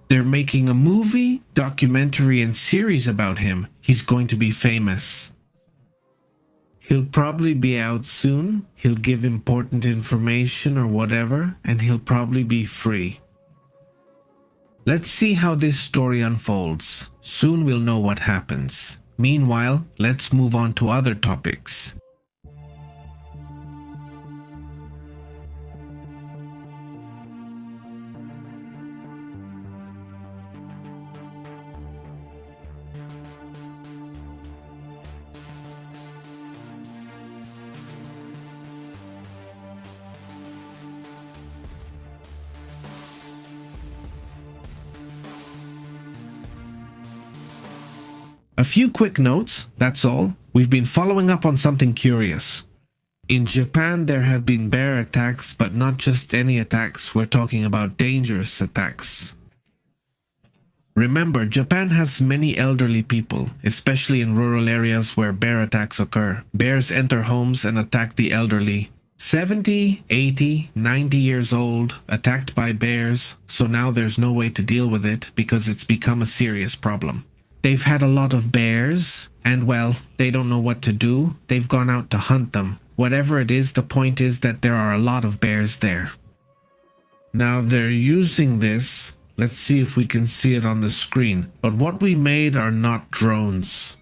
They're making a movie, documentary, and series about him. He's going to be famous. He'll probably be out soon, he'll give important information or whatever, and he'll probably be free. Let's see how this story unfolds. Soon we'll know what happens. Meanwhile, let's move on to other topics. A few quick notes, that's all. We've been following up on something curious. In Japan, there have been bear attacks, but not just any attacks. We're talking about dangerous attacks. Remember, Japan has many elderly people, especially in rural areas where bear attacks occur. Bears enter homes and attack the elderly. 70, 80, 90 years old, attacked by bears, so now there's no way to deal with it because it's become a serious problem. They've had a lot of bears, and well, they don't know what to do. They've gone out to hunt them. Whatever it is, the point is that there are a lot of bears there. Now they're using this. Let's see if we can see it on the screen. But what we made are not drones.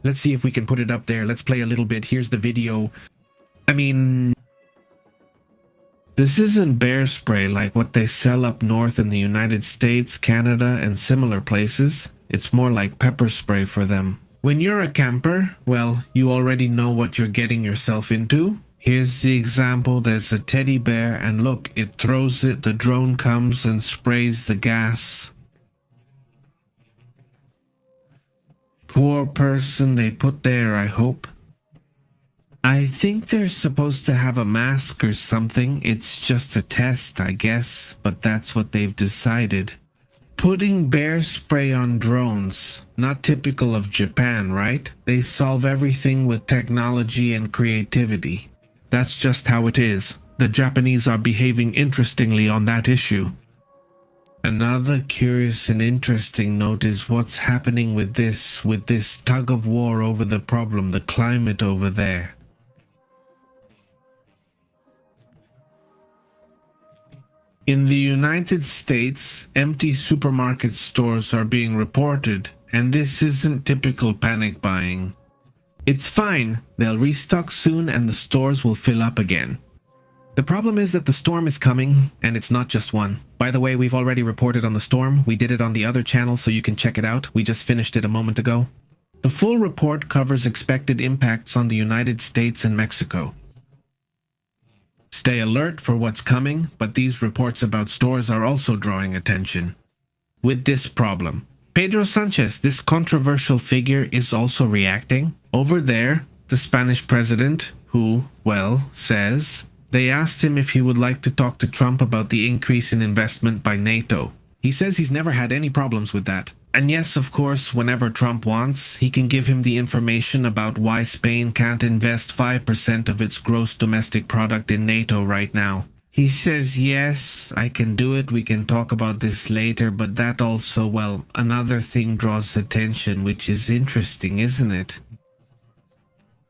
Let's see if we can put it up there. Let's play a little bit. Here's the video. I mean, this isn't bear spray like what they sell up north in the United States, Canada, and similar places. It's more like pepper spray for them. When you're a camper, well, you already know what you're getting yourself into. Here's the example. There's a teddy bear and look, it throws it, the drone comes and sprays the gas. Poor person they put there, I hope. I think they're supposed to have a mask or something. It's just a test, I guess, but that's what they've decided. Putting bear spray on drones, not typical of Japan, right? They solve everything with technology and creativity. That's just how it is. The Japanese are behaving interestingly on that issue. Another curious and interesting note is what's happening with this tug of war over the problem, the climate over there. In the United States, empty supermarket stores are being reported, and this isn't typical panic buying. It's fine, they'll restock soon and the stores will fill up again. The problem is that the storm is coming, and it's not just one. By the way, we've already reported on the storm. We did it on the other channel, so you can check it out. We just finished it a moment ago. The full report covers expected impacts on the United States and Mexico. Stay alert for what's coming, but these reports about stores are also drawing attention. With this problem, Pedro Sanchez, this controversial figure, is also reacting. Over there, the Spanish president, who, well, says they asked him if he would like to talk to Trump about the increase in investment by NATO. He says he's never had any problems with that. And yes, of course, whenever Trump wants, he can give him the information about why Spain can't invest 5% of its gross domestic product in NATO right now. He says, yes, I can do it, we can talk about this later, but that also, well, another thing draws attention, which is interesting, isn't it?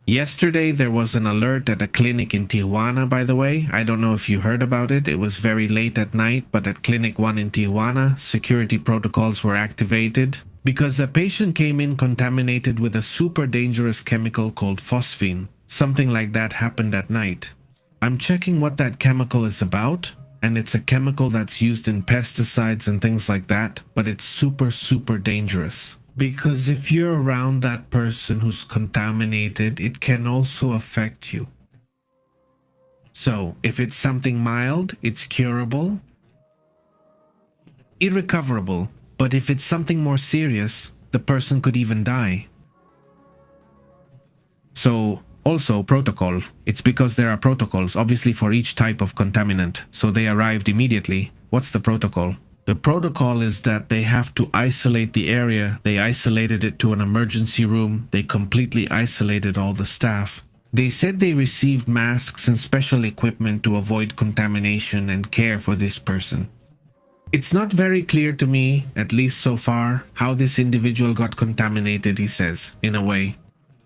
Yesterday, there was an alert at a clinic in Tijuana, by the way. I don't know if you heard about it. It was very late at night, but at Clinic 1 in Tijuana, security protocols were activated because a patient came in contaminated with a super dangerous chemical called phosphine. Something like that happened at night. I'm checking what that chemical is about, and it's a chemical that's used in pesticides and things like that, but it's super, super dangerous. Because if you're around that person who's contaminated, it can also affect you. So, if it's something mild, it's curable, irrecoverable. But if it's something more serious, the person could even die. So, also protocol. It's because there are protocols, obviously for each type of contaminant. So they arrived immediately. What's the protocol? The protocol is that they have to isolate the area. They isolated it to an emergency room. They completely isolated all the staff. They said they received masks and special equipment to avoid contamination and care for this person. It's not very clear to me, at least so far, how this individual got contaminated, he says, in a way.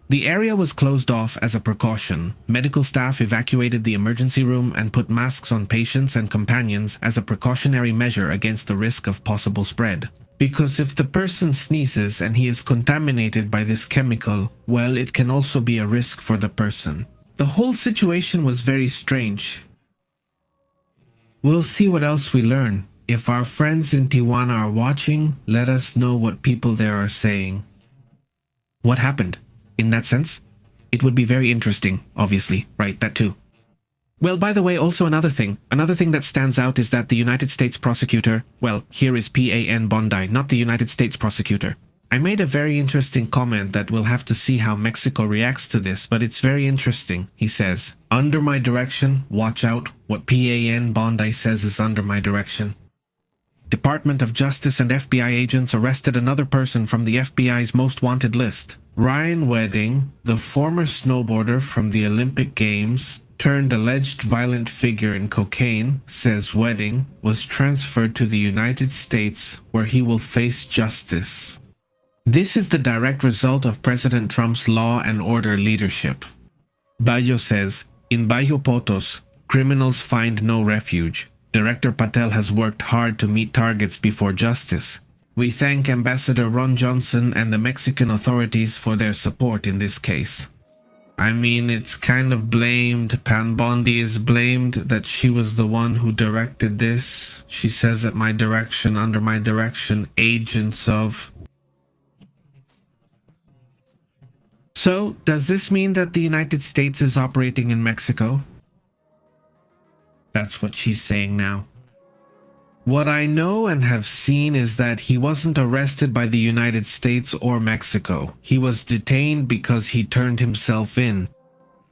The area was closed off as a precaution. Medical staff evacuated the emergency room and put masks on patients and companions as a precautionary measure against the risk of possible spread. Because if the person sneezes and he is contaminated by this chemical, well, it can also be a risk for the person. The whole situation was very strange. We'll see what else we learn. If our friends in Tijuana are watching, let us know what people there are saying. What happened? In that sense, it would be very interesting, obviously, right, that too. Well, by the way, also another thing that stands out is that the United States prosecutor, well, here is PAN Bondi, not the United States prosecutor. I made a very interesting comment that we'll have to see how Mexico reacts to this, but it's very interesting. He says, under my direction, watch out, what PAN Bondi says is under my direction. Department of Justice and FBI agents arrested another person from the FBI's most wanted list. Ryan Wedding, the former snowboarder from the Olympic Games, turned alleged violent figure in cocaine, says Wedding, was transferred to the United States where he will face justice. This is the direct result of President Trump's law and order leadership. Bayo says, in Bayo Potos, criminals find no refuge. Director Patel has worked hard to meet targets before justice. We thank Ambassador Ron Johnson and the Mexican authorities for their support in this case. I mean, it's kind of blamed. Pan Bondi is blamed that she was the one who directed this. She says at my direction, under my direction, agents of... So, does this mean that the United States is operating in Mexico? That's what she's saying now. What I know and have seen is that he wasn't arrested by the United States or Mexico. He was detained because he turned himself in.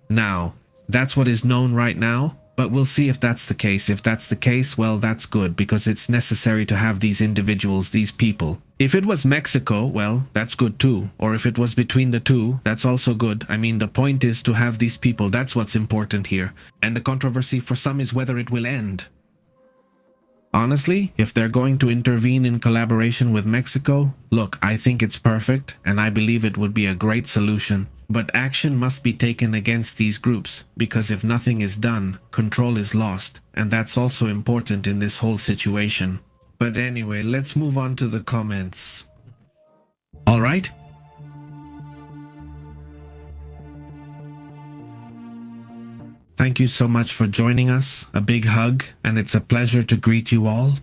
Now, that's what is known right now, but we'll see if that's the case. If that's the case, well, that's good, because it's necessary to have these individuals, these people. If it was Mexico, well, that's good too. Or if it was between the two, that's also good. I mean, the point is to have these people. That's what's important here. And the controversy for some is whether it will end. Honestly, if they're going to intervene in collaboration with Mexico, look, I think it's perfect, and I believe it would be a great solution. But action must be taken against these groups, because if nothing is done, control is lost, and that's also important in this whole situation. But anyway, let's move on to the comments. Alright? Thank you so much for joining us. A big hug, and it's a pleasure to greet you all.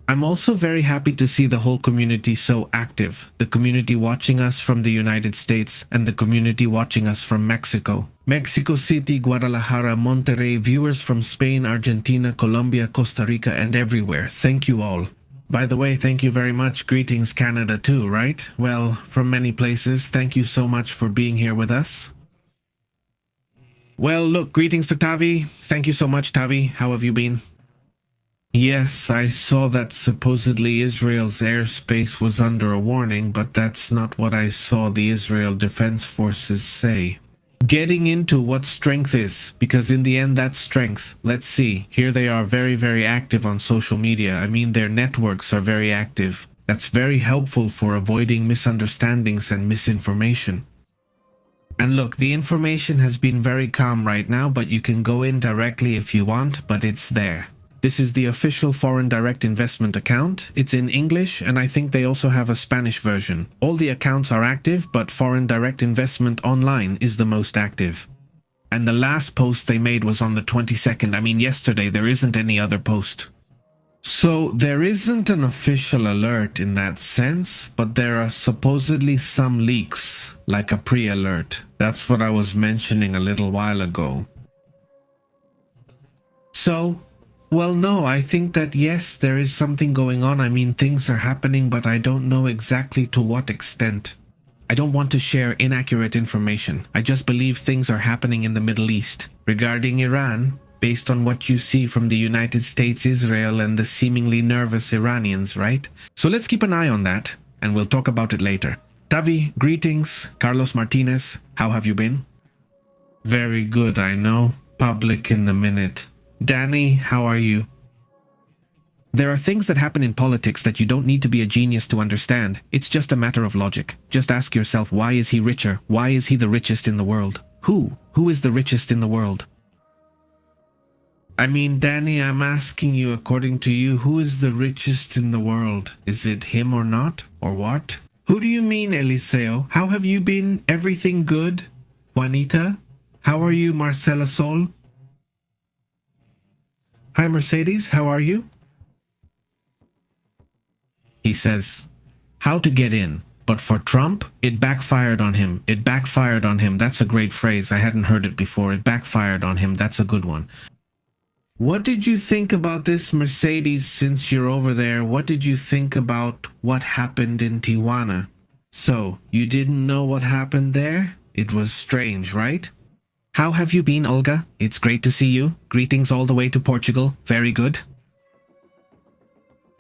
I'm also very happy to see the whole community so active. The community watching us from the United States and the community watching us from Mexico. Mexico City, Guadalajara, Monterrey, viewers from Spain, Argentina, Colombia, Costa Rica, and everywhere. Thank you all. By the way, thank you very much. Greetings Canada too, right? Well, from many places, thank you so much for being here with us. Well, look, greetings to Tavi. Thank you so much, Tavi. How have you been? Yes, I saw that supposedly Israel's airspace was under a warning, but that's not what I saw the Israel Defense Forces say. Getting into what strength is, because in the end that's strength. Let's see, here they are very, very active on social media. I mean, their networks are very active. That's very helpful for avoiding misunderstandings and misinformation. And look, the information has been very calm right now, but you can go in directly if you want, but it's there. This is the official foreign direct investment account. It's in English, and I think they also have a Spanish version. All the accounts are active, but foreign direct investment online is the most active. And the last post they made was on the 22nd. I mean, yesterday. There isn't any other post. So there isn't an official alert in that sense, but there are supposedly some leaks, like a pre-alert. That's what I was mentioning a little while ago. So, well, no, I think that yes, there is something going on. I mean, things are happening, but I don't know exactly to what extent. I don't want to share inaccurate information. I just believe things are happening in the Middle East. Regarding Iran, based on what you see from the United States, Israel, and the seemingly nervous Iranians, right? So let's keep an eye on that, and we'll talk about it later. Tavi, greetings. Carlos Martinez, how have you been? Very good, I know. Public in the minute. Danny, how are you? There are things that happen in politics that you don't need to be a genius to understand. It's just a matter of logic. Just ask yourself, why is he richer? Why is he the richest in the world? Who? Who is the richest in the world? I mean, Danny, I'm asking you, according to you, who is the richest in the world? Is it him or not? Or what? Who do you mean, Eliseo? How have you been? Everything good? Juanita? How are you, Marcela Sol? Hi, Mercedes. How are you? He says, how to get in. But for Trump, it backfired on him. It backfired on him. That's a great phrase. I hadn't heard it before. It backfired on him. That's a good one. What did you think about this, Mercedes, since you're over there? What did you think about what happened in Tijuana? So, you didn't know what happened there? It was strange, right? How have you been, Olga? It's great to see you. Greetings all the way to Portugal. Very good.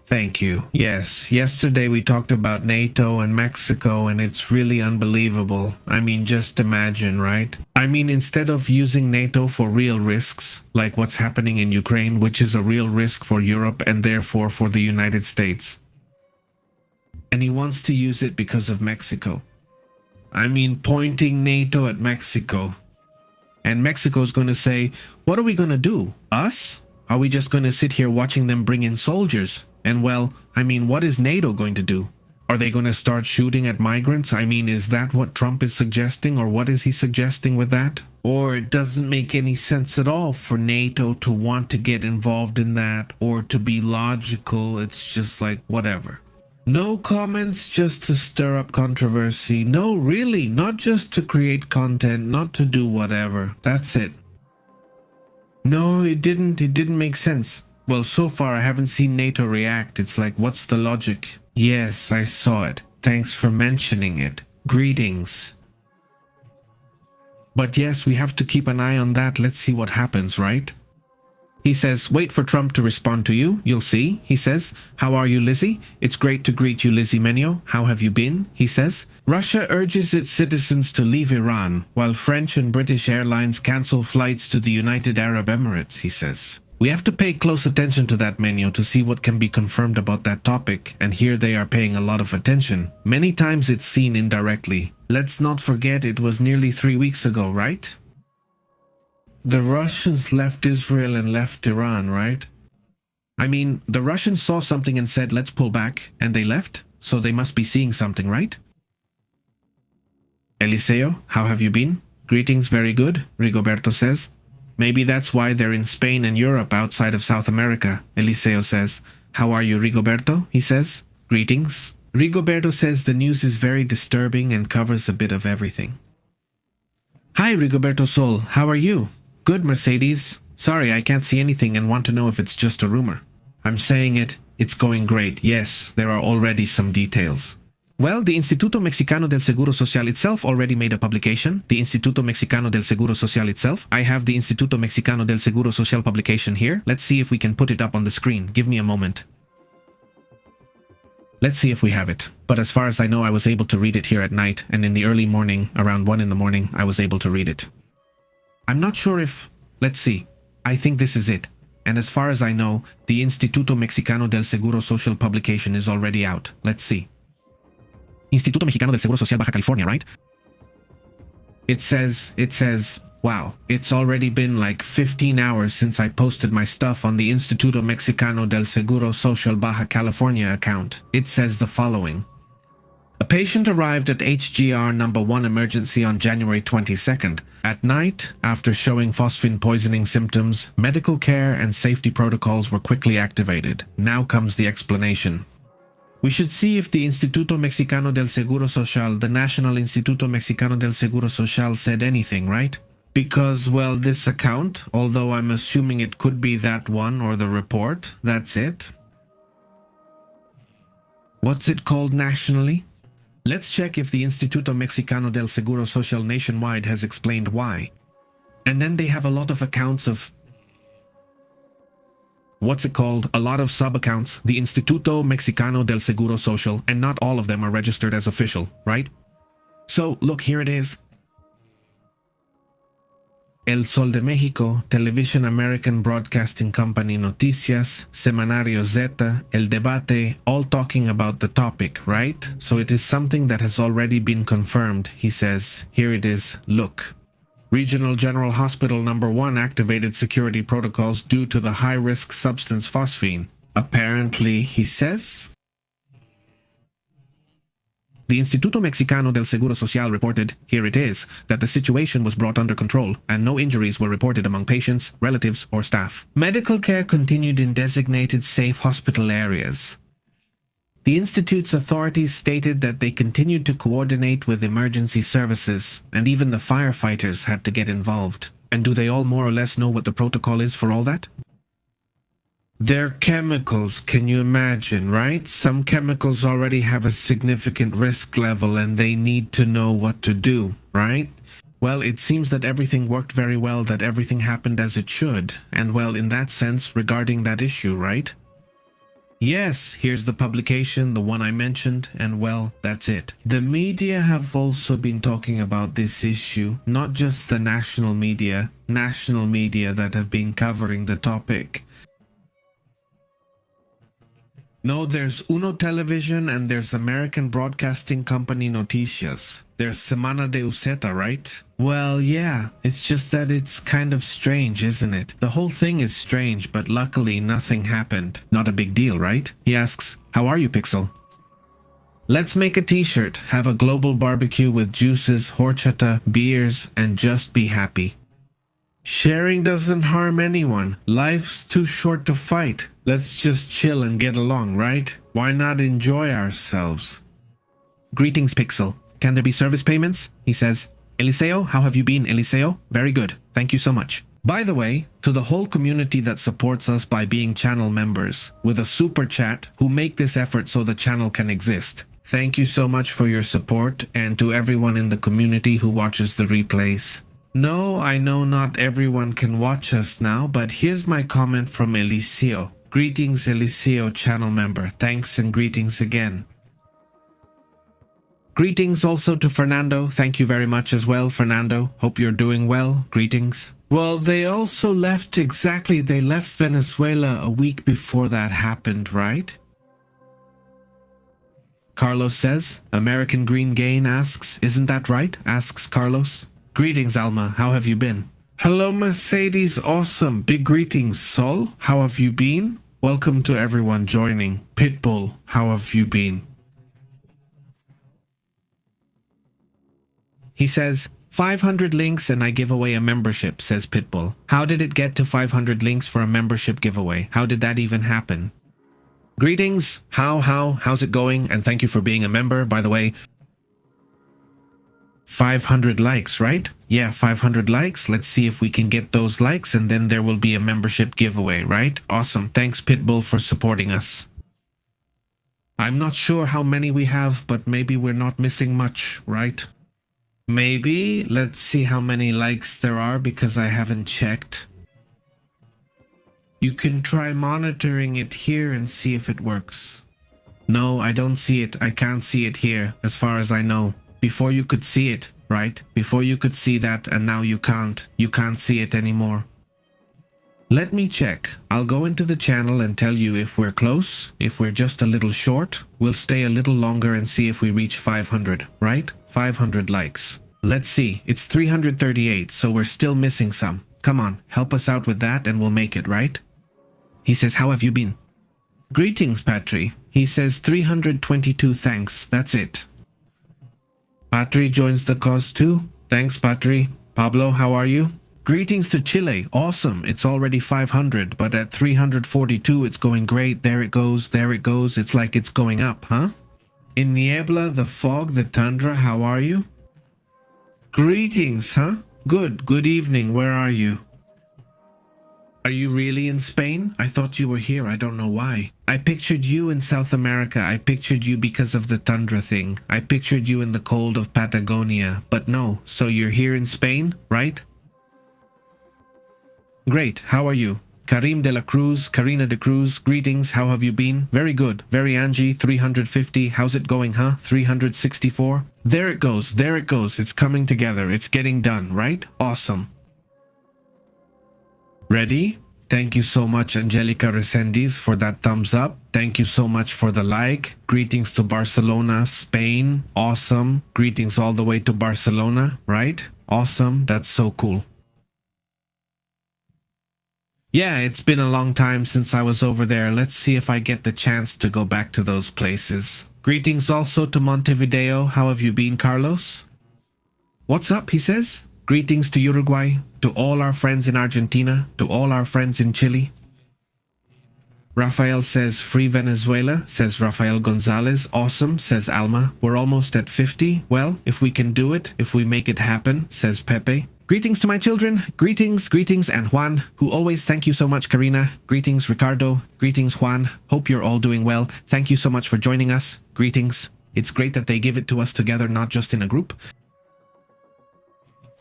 Thank you. Yes, yesterday we talked about NATO and Mexico, and it's really unbelievable. I mean, just imagine, right? I mean, instead of using NATO for real risks, like what's happening in Ukraine, which is a real risk for Europe and therefore for the United States. And he wants to use it because of Mexico. I mean, pointing NATO at Mexico. And Mexico's going to say, what are we going to do? Us? Are we just going to sit here watching them bring in soldiers? And well, I mean, what is NATO going to do? Are they going to start shooting at migrants? I mean, is that what Trump is suggesting, or what is he suggesting with that? Or it doesn't make any sense at all for NATO to want to get involved in that, or to be logical. It's just like, whatever. No comments just to stir up controversy. No, really, not just to create content, not to do whatever. That's it. No, it didn't make sense. Well, so far I haven't seen NATO react. It's like, what's the logic? Yes, I saw it. Thanks for mentioning it. Greetings. But yes, we have to keep an eye on that. Let's see what happens, right? He says, wait for Trump to respond to you. You'll see, he says. How are you, Lizzie? It's great to greet you, Lizzie Menio. How have you been? He says. Russia urges its citizens to leave Iran, while French and British airlines cancel flights to the United Arab Emirates, he says. We have to pay close attention to that, Menio, to see what can be confirmed about that topic, and here they are paying a lot of attention. Many times it's seen indirectly. Let's not forget it was nearly 3 weeks ago, right? The Russians left Israel and left Iran, right? I mean, the Russians saw something and said, let's pull back, and they left, so they must be seeing something, right? Eliseo, how have you been? Greetings, very good, Rigoberto says. Maybe that's why they're in Spain and Europe outside of South America, Eliseo says. How are you, Rigoberto? He says. Greetings. Rigoberto says the news is very disturbing and covers a bit of everything. Hi, Rigoberto Sol, how are you? Good, Mercedes. Sorry, I can't see anything and want to know if it's just a rumor. I'm saying it. It's going great. Yes, there are already some details. Well, the Instituto Mexicano del Seguro Social itself already made a publication. The Instituto Mexicano del Seguro Social itself. I have the Instituto Mexicano del Seguro Social publication here. Let's see if we can put it up on the screen. Give me a moment. Let's see if we have it. But as far as I know, I was able to read it here at night, and in the early morning, around 1 in the morning, I was able to read it. I'm not sure if... Let's see. I think this is it. And as far as I know, the Instituto Mexicano del Seguro Social publication is already out. Let's see. Instituto Mexicano del Seguro Social Baja California, right? It says, wow, it's already been like 15 hours since I posted my stuff on the Instituto Mexicano del Seguro Social Baja California account. It says the following. A patient arrived at HGR number 1 emergency on January 22nd. At night, after showing phosphine poisoning symptoms, medical care and safety protocols were quickly activated. Now comes the explanation. We should see if the Instituto Mexicano del Seguro Social, the National Instituto Mexicano del Seguro Social, said anything, right? Because, well, this account, although I'm assuming it could be that one or the report, that's it. What's it called nationally? Let's check if the Instituto Mexicano del Seguro Social nationwide has explained why. And then they have a lot of accounts of... What's it called? A lot of sub-accounts. The Instituto Mexicano del Seguro Social, and not all of them are registered as official, right? So, look, here it is. El Sol de México, Television American Broadcasting Company Noticias, Semanario Zeta, El Debate, all talking about the topic, right? So it is something that has already been confirmed, he says. Here it is, look. Regional General Hospital number 1 activated security protocols due to the high-risk substance phosphine. Apparently, he says... The Instituto Mexicano del Seguro Social reported, here it is, that the situation was brought under control and no injuries were reported among patients, relatives, or staff. Medical care continued in designated safe hospital areas. The Institute's authorities stated that they continued to coordinate with emergency services, and even the firefighters had to get involved. And do they all more or less know what the protocol is for all that? They're chemicals, can you imagine, right? Some chemicals already have a significant risk level and they need to know what to do, right? Well, it seems that everything worked very well, that everything happened as it should. And well, in that sense, regarding that issue, right? Yes, here's the publication, the one I mentioned, and well, that's it. The media have also been talking about this issue, not just the national media that have been covering the topic. No, there's Uno Television and there's American Broadcasting Company Noticias. There's Semana de Uceta, right? Well, yeah, it's just that it's kind of strange, isn't it? The whole thing is strange, but luckily nothing happened. Not a big deal, right? He asks, how are you, Pixel? Let's make a t-shirt, have a global barbecue with juices, horchata, beers, and just be happy. Sharing doesn't harm anyone. Life's too short to fight. Let's just chill and get along, right? Why not enjoy ourselves? Greetings, Pixel. Can there be service payments? He says. Eliseo, how have you been, Eliseo? Very good. Thank you so much. By the way, to the whole community that supports us by being channel members, with a super chat, who make this effort so the channel can exist. Thank you so much for your support, and to everyone in the community who watches the replays. No, I know not everyone can watch us now, but here's my comment from Eliseo. Greetings, Eliseo channel member. Thanks and greetings again. Greetings also to Fernando. Thank you very much as well, Fernando. Hope you're doing well. Greetings. Well, they also left they left Venezuela a week before that happened, right? Carlos says. American Green Gain asks, isn't that right? Asks Carlos. Greetings, Alma. How have you been? Hello, Mercedes. Awesome. Big greetings, Sol. How have you been? Welcome to everyone joining. Pitbull, how have you been? He says, 500 links and I give away a membership, says Pitbull. How did it get to 500 links for a membership giveaway? How did that even happen? Greetings. How's it going? And thank you for being a member, by the way. 500 likes, right? Yeah, 500 likes. Let's see if we can get those likes and then there will be a membership giveaway, right? Awesome. Thanks, Pitbull, for supporting us. I'm not sure how many we have, but maybe we're not missing much, right? Maybe. Let's see how many likes there are because I haven't checked. You can try monitoring it here and see if it works. No, I don't see it. I can't see it here, as far as I know. Before you could see it, right? Before you could see that, and now you can't. You can't see it anymore. Let me check. I'll go into the channel and tell you if we're close. If we're just a little short, we'll stay a little longer and see if we reach 500, right? 500 likes. Let's see. It's 338, so we're still missing some. Come on, help us out with that and we'll make it, right? He says, how have you been? Greetings, Patri. He says 322 thanks. That's it. Patri joins the cause too. Thanks, Patri. Pablo, how are you? Greetings to Chile. Awesome. It's already 500, but at 342, it's going great. There it goes. There it goes. It's like it's going up, huh? In Niebla, the fog, the tundra, how are you? Greetings, huh? Good. Good evening. Where are you? Are you really in Spain? I thought you were here. I don't know why. I pictured you in South America. I pictured you because of the tundra thing. I pictured you in the cold of Patagonia. But no. So you're here in Spain, right? Great. How are you? Karim de la Cruz, Karina de Cruz, greetings. How have you been? Very good. Very Angie, 350. How's it going, huh? 364. There it goes. There it goes. It's coming together. It's getting done, right? Awesome. Ready? Thank you so much, Angelica Resendiz, for that thumbs up. Thank you so much for the like. Greetings to Barcelona, Spain. Awesome. Greetings all the way to Barcelona, right? Awesome. That's so cool. Yeah, it's been a long time since I was over there. Let's see if I get the chance to go back to those places. Greetings also to Montevideo. How have you been, Carlos? What's up, he says. Greetings to Uruguay, to all our friends in Argentina, to all our friends in Chile. Rafael says, free Venezuela, says Rafael Gonzalez. Awesome, says Alma. We're almost at 50. Well, if we can do it, if we make it happen, says Pepe. Greetings to my children. Greetings, greetings, and Juan, who always thank you so much, Karina. Greetings, Ricardo. Greetings, Juan. Hope you're all doing well. Thank you so much for joining us. Greetings. It's great that they give it to us together, not just in a group.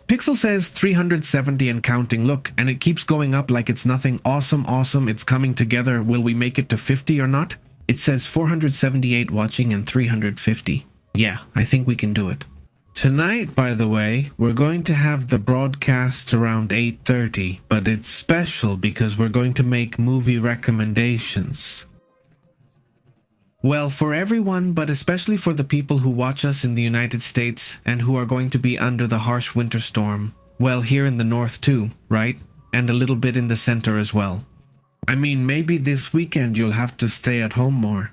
Pixel says 370 and counting. Look, and it keeps going up like it's nothing. Awesome, awesome. It's coming together. Will we make it to 50 or not? It says 478 watching and 350. Yeah, I think we can do it. Tonight, by the way, we're going to have the broadcast around 8:30, but it's special because we're going to make movie recommendations. Well, for everyone, but especially for the people who watch us in the United States and who are going to be under the harsh winter storm. Well, here in the north too, right? And a little bit in the center as well. I mean, maybe this weekend you'll have to stay at home more.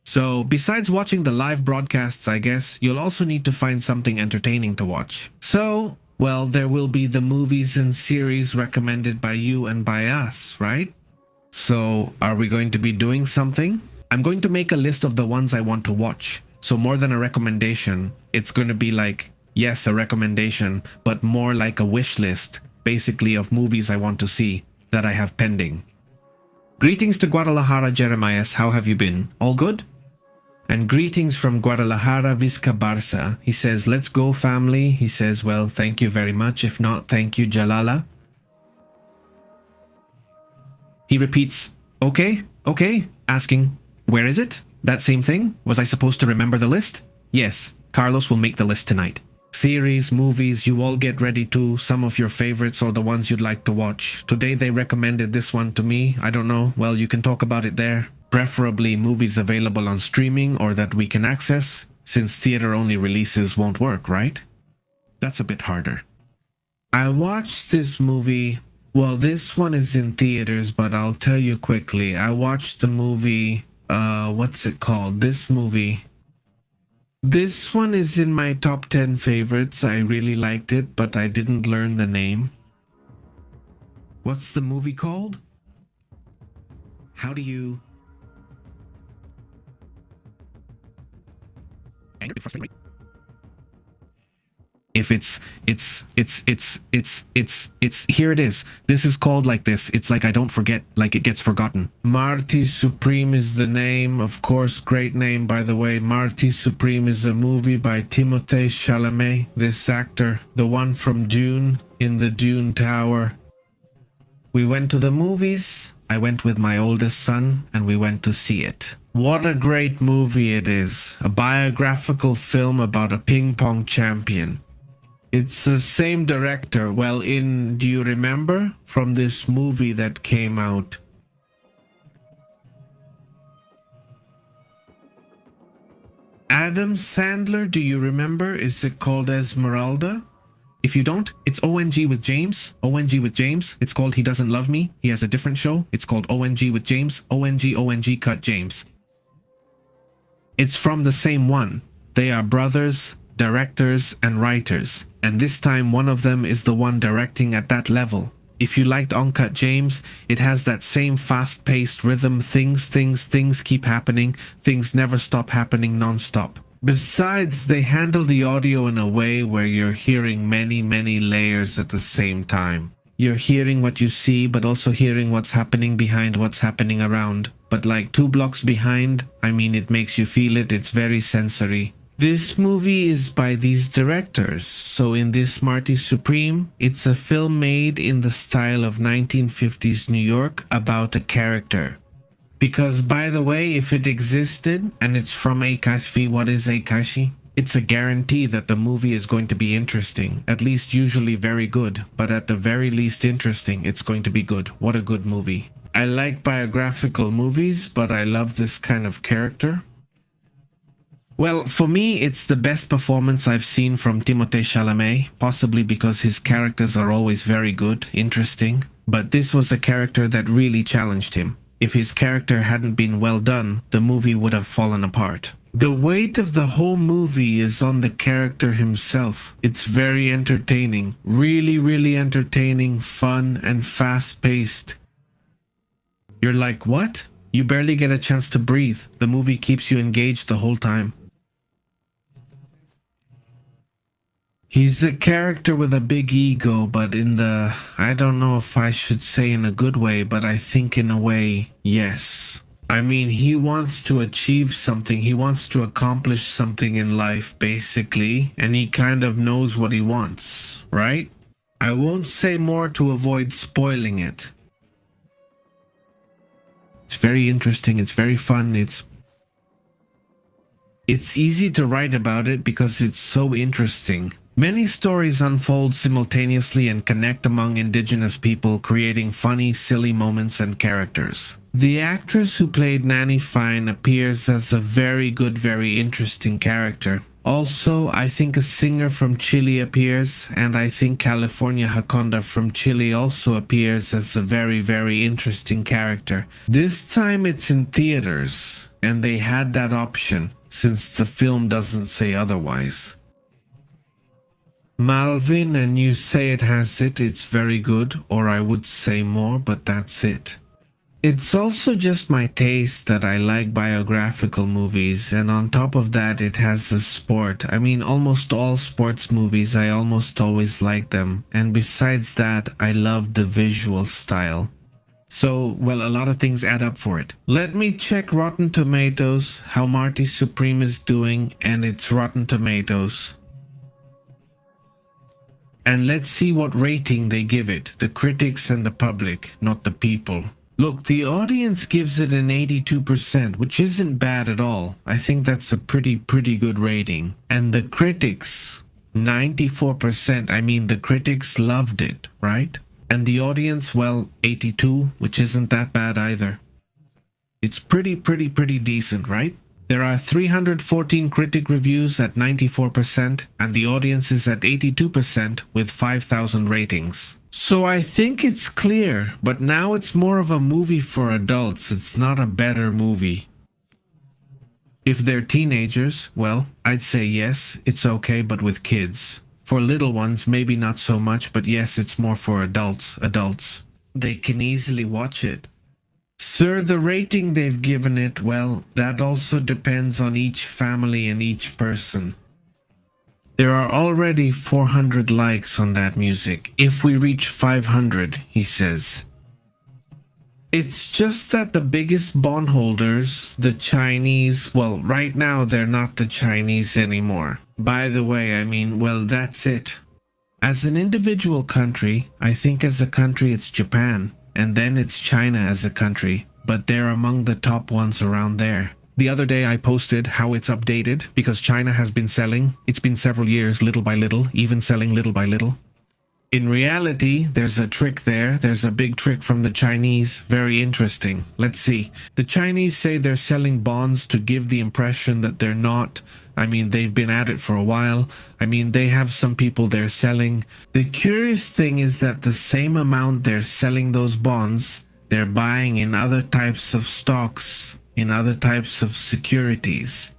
So, besides watching the live broadcasts, I guess, you'll also need to find something entertaining to watch. So, well, there will be the movies and series recommended by you and by us, right? So, are we going to be doing something? I'm going to make a list of the ones I want to watch. So more than a recommendation, it's going to be like, yes, a recommendation, but more like a wish list, basically of movies I want to see that I have pending. Greetings to Guadalajara, Jeremias. How have you been? All good? And greetings from Guadalajara, Vizca Barca. He says, let's go, family. He says, well, thank you very much. If not, thank you, Jalala. He repeats, okay, asking, where is it? That same thing? Was I supposed to remember the list? Yes, Carlos will make the list tonight. Series, movies, you all get ready too. Some of your favorites or the ones you'd like to watch. Today they recommended this one to me. I don't know. Well, you can talk about it there. Preferably movies available on streaming or that we can access, since theater-only releases won't work, right? That's a bit harder. I watched this movie. Well, this one is in theaters, but I'll tell you quickly. I watched the movie... what's it called? This movie. This one is in my top 10 favorites. I really liked it, but I didn't learn the name. What's the movie called? How do you... If it's here it is. This is called like this. It's like I don't forget, like it gets forgotten. Marty Supreme is the name. Of course, great name, by the way. Marty Supreme is a movie by Timothée Chalamet. This actor, the one from Dune, in the Dune Tower. We went to the movies. I went with my oldest son and we went to see it. What a great movie it is. A biographical film about a ping pong champion. It's the same director. Well, do you remember from this movie that came out? Adam Sandler, do you remember? Is it called Esmeralda? If you don't, it's ONG with James. ONG with James. It's called He Doesn't Love Me. He has a different show. It's called ONG with James. ONG cut James. It's from the same one. They are brothers, directors, and writers. And this time one of them is the one directing at that level. If you liked Uncut James, it has that same fast-paced rhythm. Things keep happening. Things never stop happening non-stop. Besides, they handle the audio in a way where you're hearing many layers at the same time. You're hearing what you see, but also hearing what's happening behind what's happening around. But like 2 blocks behind, I mean, it makes you feel it. It's very sensory. This movie is by these directors. So in this Marty Supreme, it's a film made in the style of 1950s New York about a character. Because, by the way, if it existed and it's from Eikashi, what is Eikashi? It's a guarantee that the movie is going to be interesting. At least usually very good. But at the very least interesting, it's going to be good. What a good movie. I like biographical movies, but I love this kind of character. Well, for me, it's the best performance I've seen from Timothée Chalamet, possibly because his characters are always very good, interesting. But this was a character that really challenged him. If his character hadn't been well done, the movie would have fallen apart. The weight of the whole movie is on the character himself. It's very entertaining, really entertaining, fun, and fast-paced. You're like, what? You barely get a chance to breathe. The movie keeps you engaged the whole time. He's a character with a big ego, but I don't know if I should say in a good way, but I think in a way, yes. I mean, he wants to achieve something. He wants to accomplish something in life, basically, and he kind of knows what he wants, right? I won't say more to avoid spoiling it. It's very interesting. It's very fun. It's easy to write about it because it's so interesting. Many stories unfold simultaneously and connect among indigenous people, creating funny, silly moments and characters. The actress who played Nanny Fine appears as a very good, very interesting character. Also, I think a singer from Chile appears, and I think California Hakonda from Chile also appears as a very, very interesting character. This time it's in theaters, and they had that option, since the film doesn't say otherwise. Malvin, and you say it has it, it's very good, or I would say more, but that's it. It's also just my taste that I like biographical movies, and on top of that, it has a sport. I mean, almost all sports movies, I almost always like them. And besides that, I love the visual style. So, well, a lot of things add up for it. Let me check Rotten Tomatoes, how Marty Supreme is doing, and it's Rotten Tomatoes. And let's see what rating they give it, the critics and the public, not the people. Look, the audience gives it an 82%, which isn't bad at all. I think that's a pretty good rating. And the critics, 94%. I mean, the critics loved it, right? And the audience, well, 82, which isn't that bad either. It's pretty decent, right? There are 314 critic reviews at 94%, and the audience is at 82% with 5,000 ratings. So I think it's clear, but now it's more of a movie for adults. It's not a better movie. If they're teenagers, well, I'd say yes, it's okay, but with kids. For little ones, maybe not so much, but yes, it's more for adults. They can easily watch it. Sir, the rating they've given it, well, that also depends on each family and each person. There are already 400 likes on that music. If we reach 500, he says. It's just that the biggest bondholders, the Chinese, well, right now they're not the Chinese anymore. By the way, I mean, well, that's it. As an individual country, I think as a country it's Japan, and then it's China as a country, but they're among the top ones around there. The other day I posted how it's updated because China has been selling. It's been several years, little by little, even selling little by little. In reality, there's a trick there. There's a big trick from the Chinese. Very interesting. Let's see. The Chinese say they're selling bonds to give the impression that they're not. I mean, they've been at it for a while. I mean, they have some people they're selling. The curious thing is that the same amount they're selling those bonds, they're buying in other types of stocks, in other types of securities.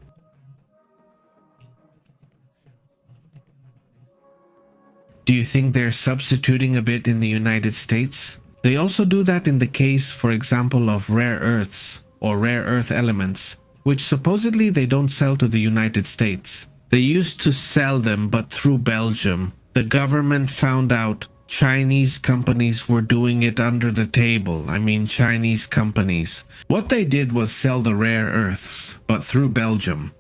Do you think they're substituting a bit in the United States? They also do that in the case, for example, of rare earths or rare earth elements, which supposedly they don't sell to the United States. They used to sell them, but through Belgium. The government found out Chinese companies were doing it under the table. I mean, Chinese companies. What they did was sell the rare earths, but through Belgium.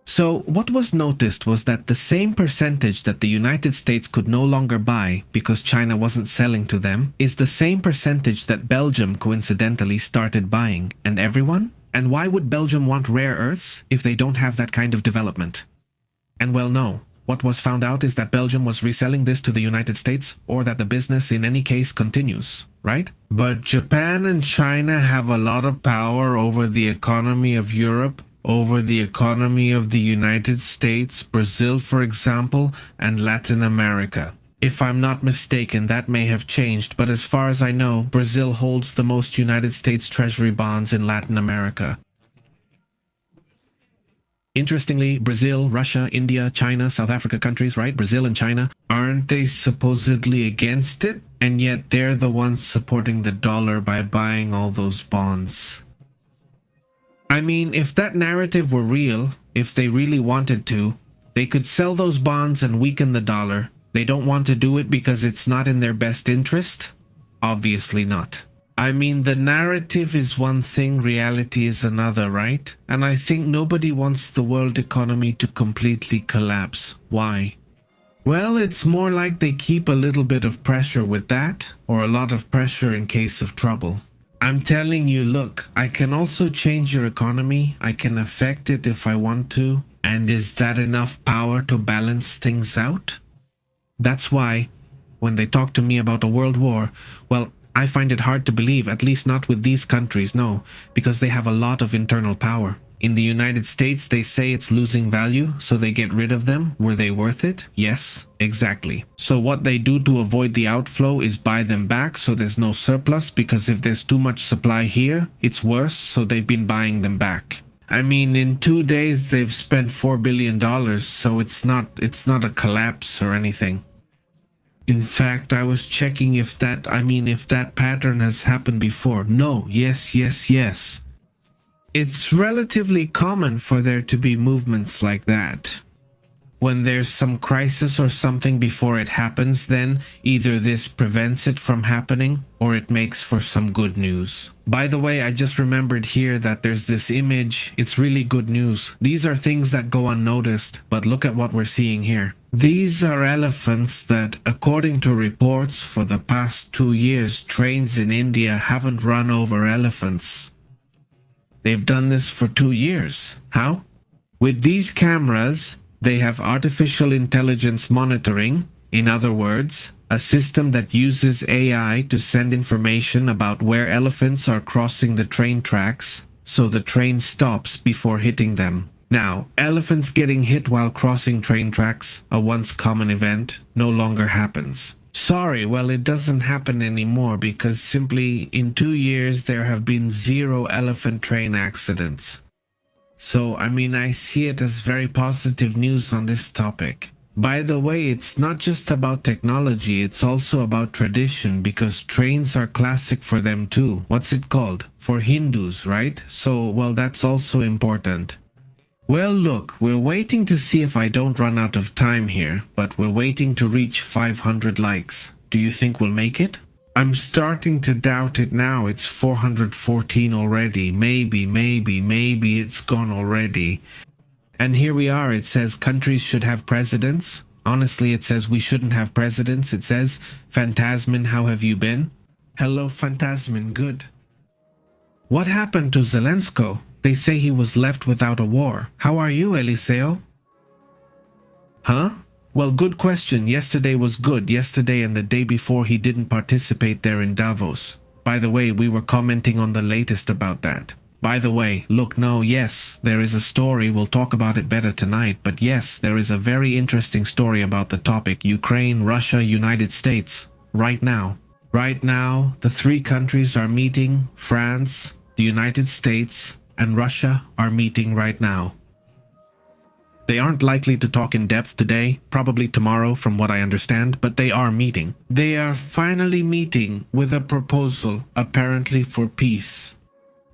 So what was noticed was that the same percentage that the United States could no longer buy because China wasn't selling to them is the same percentage that Belgium coincidentally started buying. And everyone? And why would Belgium want rare earths if they don't have that kind of development? And well, no. What was found out is that Belgium was reselling this to the United States, or that the business in any case continues, right? But Japan and China have a lot of power over the economy of Europe, over the economy of the United States, Brazil, for example, and Latin America. If I'm not mistaken, that may have changed, but as far as I know, Brazil holds the most United States Treasury bonds in Latin America. Interestingly, Brazil, Russia, India, China, South Africa countries, right? Brazil and China, aren't they supposedly against it? And yet they're the ones supporting the dollar by buying all those bonds. I mean, if that narrative were real, if they really wanted to, they could sell those bonds and weaken the dollar. They don't want to do it because it's not in their best interest? Obviously not. I mean, the narrative is one thing, reality is another, right? And I think nobody wants the world economy to completely collapse. Why? Well, it's more like they keep a little bit of pressure with that, or a lot of pressure in case of trouble. I'm telling you, look, I can also change your economy. I can affect it if I want to. And is that enough power to balance things out? That's why, when they talk to me about a world war, well, I find it hard to believe, at least not with these countries, no, because they have a lot of internal power. In the United States, they say it's losing value, so they get rid of them. Were they worth it? Yes, exactly. So what they do to avoid the outflow is buy them back so there's no surplus, because if there's too much supply here, it's worse, so they've been buying them back. I mean, in 2 days, they've spent $4 billion, so it's not a collapse or anything. In fact, I was checking if that pattern has happened before. No, yes. It's relatively common for there to be movements like that. When there's some crisis or something before it happens, then either this prevents it from happening or it makes for some good news. By the way, I just remembered here that there's this image. It's really good news. These are things that go unnoticed, but look at what we're seeing here. These are elephants that, according to reports, for the past 2 years, trains in India haven't run over elephants. They've done this for 2 years. How? With these cameras, they have artificial intelligence monitoring, in other words, a system that uses AI to send information about where elephants are crossing the train tracks, so the train stops before hitting them. Now, elephants getting hit while crossing train tracks, a once common event, no longer happens. Sorry, well, it doesn't happen anymore because simply in 2 years there have been 0 elephant train accidents. So, I see it as very positive news on this topic. By the way, it's not just about technology, it's also about tradition because trains are classic for them too. What's it called? For Hindus, right? So, well, that's also important. Well, look, we're waiting to see if I don't run out of time here, but we're waiting to reach 500 likes. Do you think we'll make it? I'm starting to doubt it now. It's 414 already. Maybe it's gone already. And here we are. It says countries should have presidents. Honestly, it says we shouldn't have presidents. It says, Phantasmin, how have you been? Hello, Phantasmin, good. What happened to Zelensko? They say he was left without a war. How are you, Eliseo? Huh? Well, good question. Yesterday was good. Yesterday and the day before he didn't participate there in Davos. By the way, we were commenting on the latest about that. By the way, look, no, yes, there is a story. We'll talk about it better tonight. But yes, there is a very interesting story about the topic Ukraine, Russia, United States. Right now. Right now, the 3 countries are meeting. France, the United States, and Russia are meeting right now. They aren't likely to talk in depth today, probably tomorrow from what I understand, but they are meeting. They are finally meeting with a proposal, apparently for peace.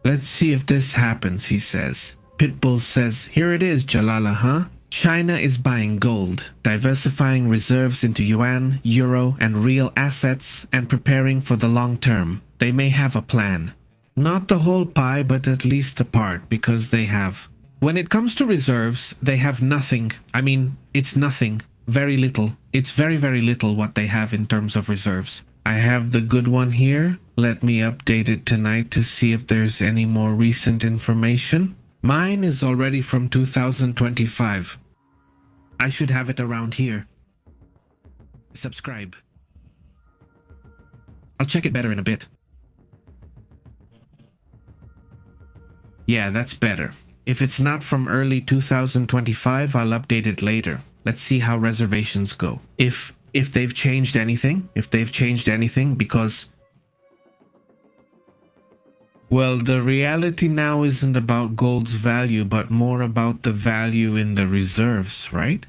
Let's see if this happens, he says. Pitbull says, here it is, Jalala, huh? China is buying gold, diversifying reserves into yuan, euro, and real assets, and preparing for the long term. They may have a plan. Not the whole pie, but at least a part, because they have. When it comes to reserves, they have nothing. It's nothing. Very little. It's very, very little what they have in terms of reserves. I have the good one here. Let me update it tonight to see if there's any more recent information. Mine is already from 2025. I should have it around here. Subscribe. I'll check it better in a bit. Yeah, that's better. If it's not from early 2025, I'll update it later. Let's see how reservations go. If they've changed anything, because... Well, the reality now isn't about gold's value, but more about the value in the reserves, right?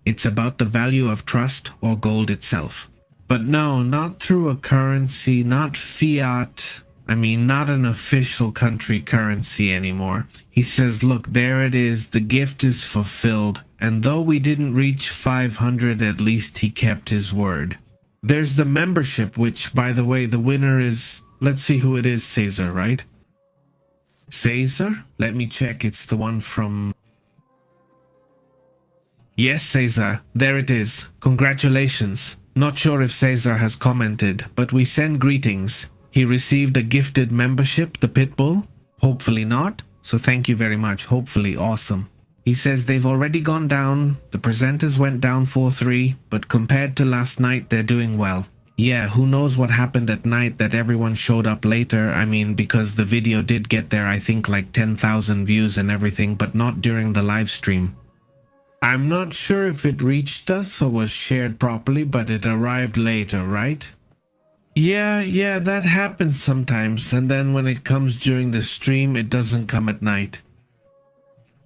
It's about the value of trust or gold itself. But no, not through a currency, not fiat... not an official country currency anymore. He says, look, there it is. The gift is fulfilled. And though we didn't reach 500, at least he kept his word. There's the membership, which, by the way, the winner is... Let's see who it is, Caesar, right? Caesar? Let me check. It's the one from... Yes, Caesar. There it is. Congratulations. Not sure if Caesar has commented, but we send greetings. He received a gifted membership, the Pitbull. Hopefully not. So thank you very much. Hopefully awesome. He says they've already gone down. The presenters went down 4-3, but compared to last night, they're doing well. Yeah, who knows what happened at night that everyone showed up later. Because the video did get there, I think like 10,000 views and everything, but not during the live stream. I'm not sure if it reached us or was shared properly, but it arrived later, right? Yeah, that happens sometimes, and then when it comes during the stream, it doesn't come at night.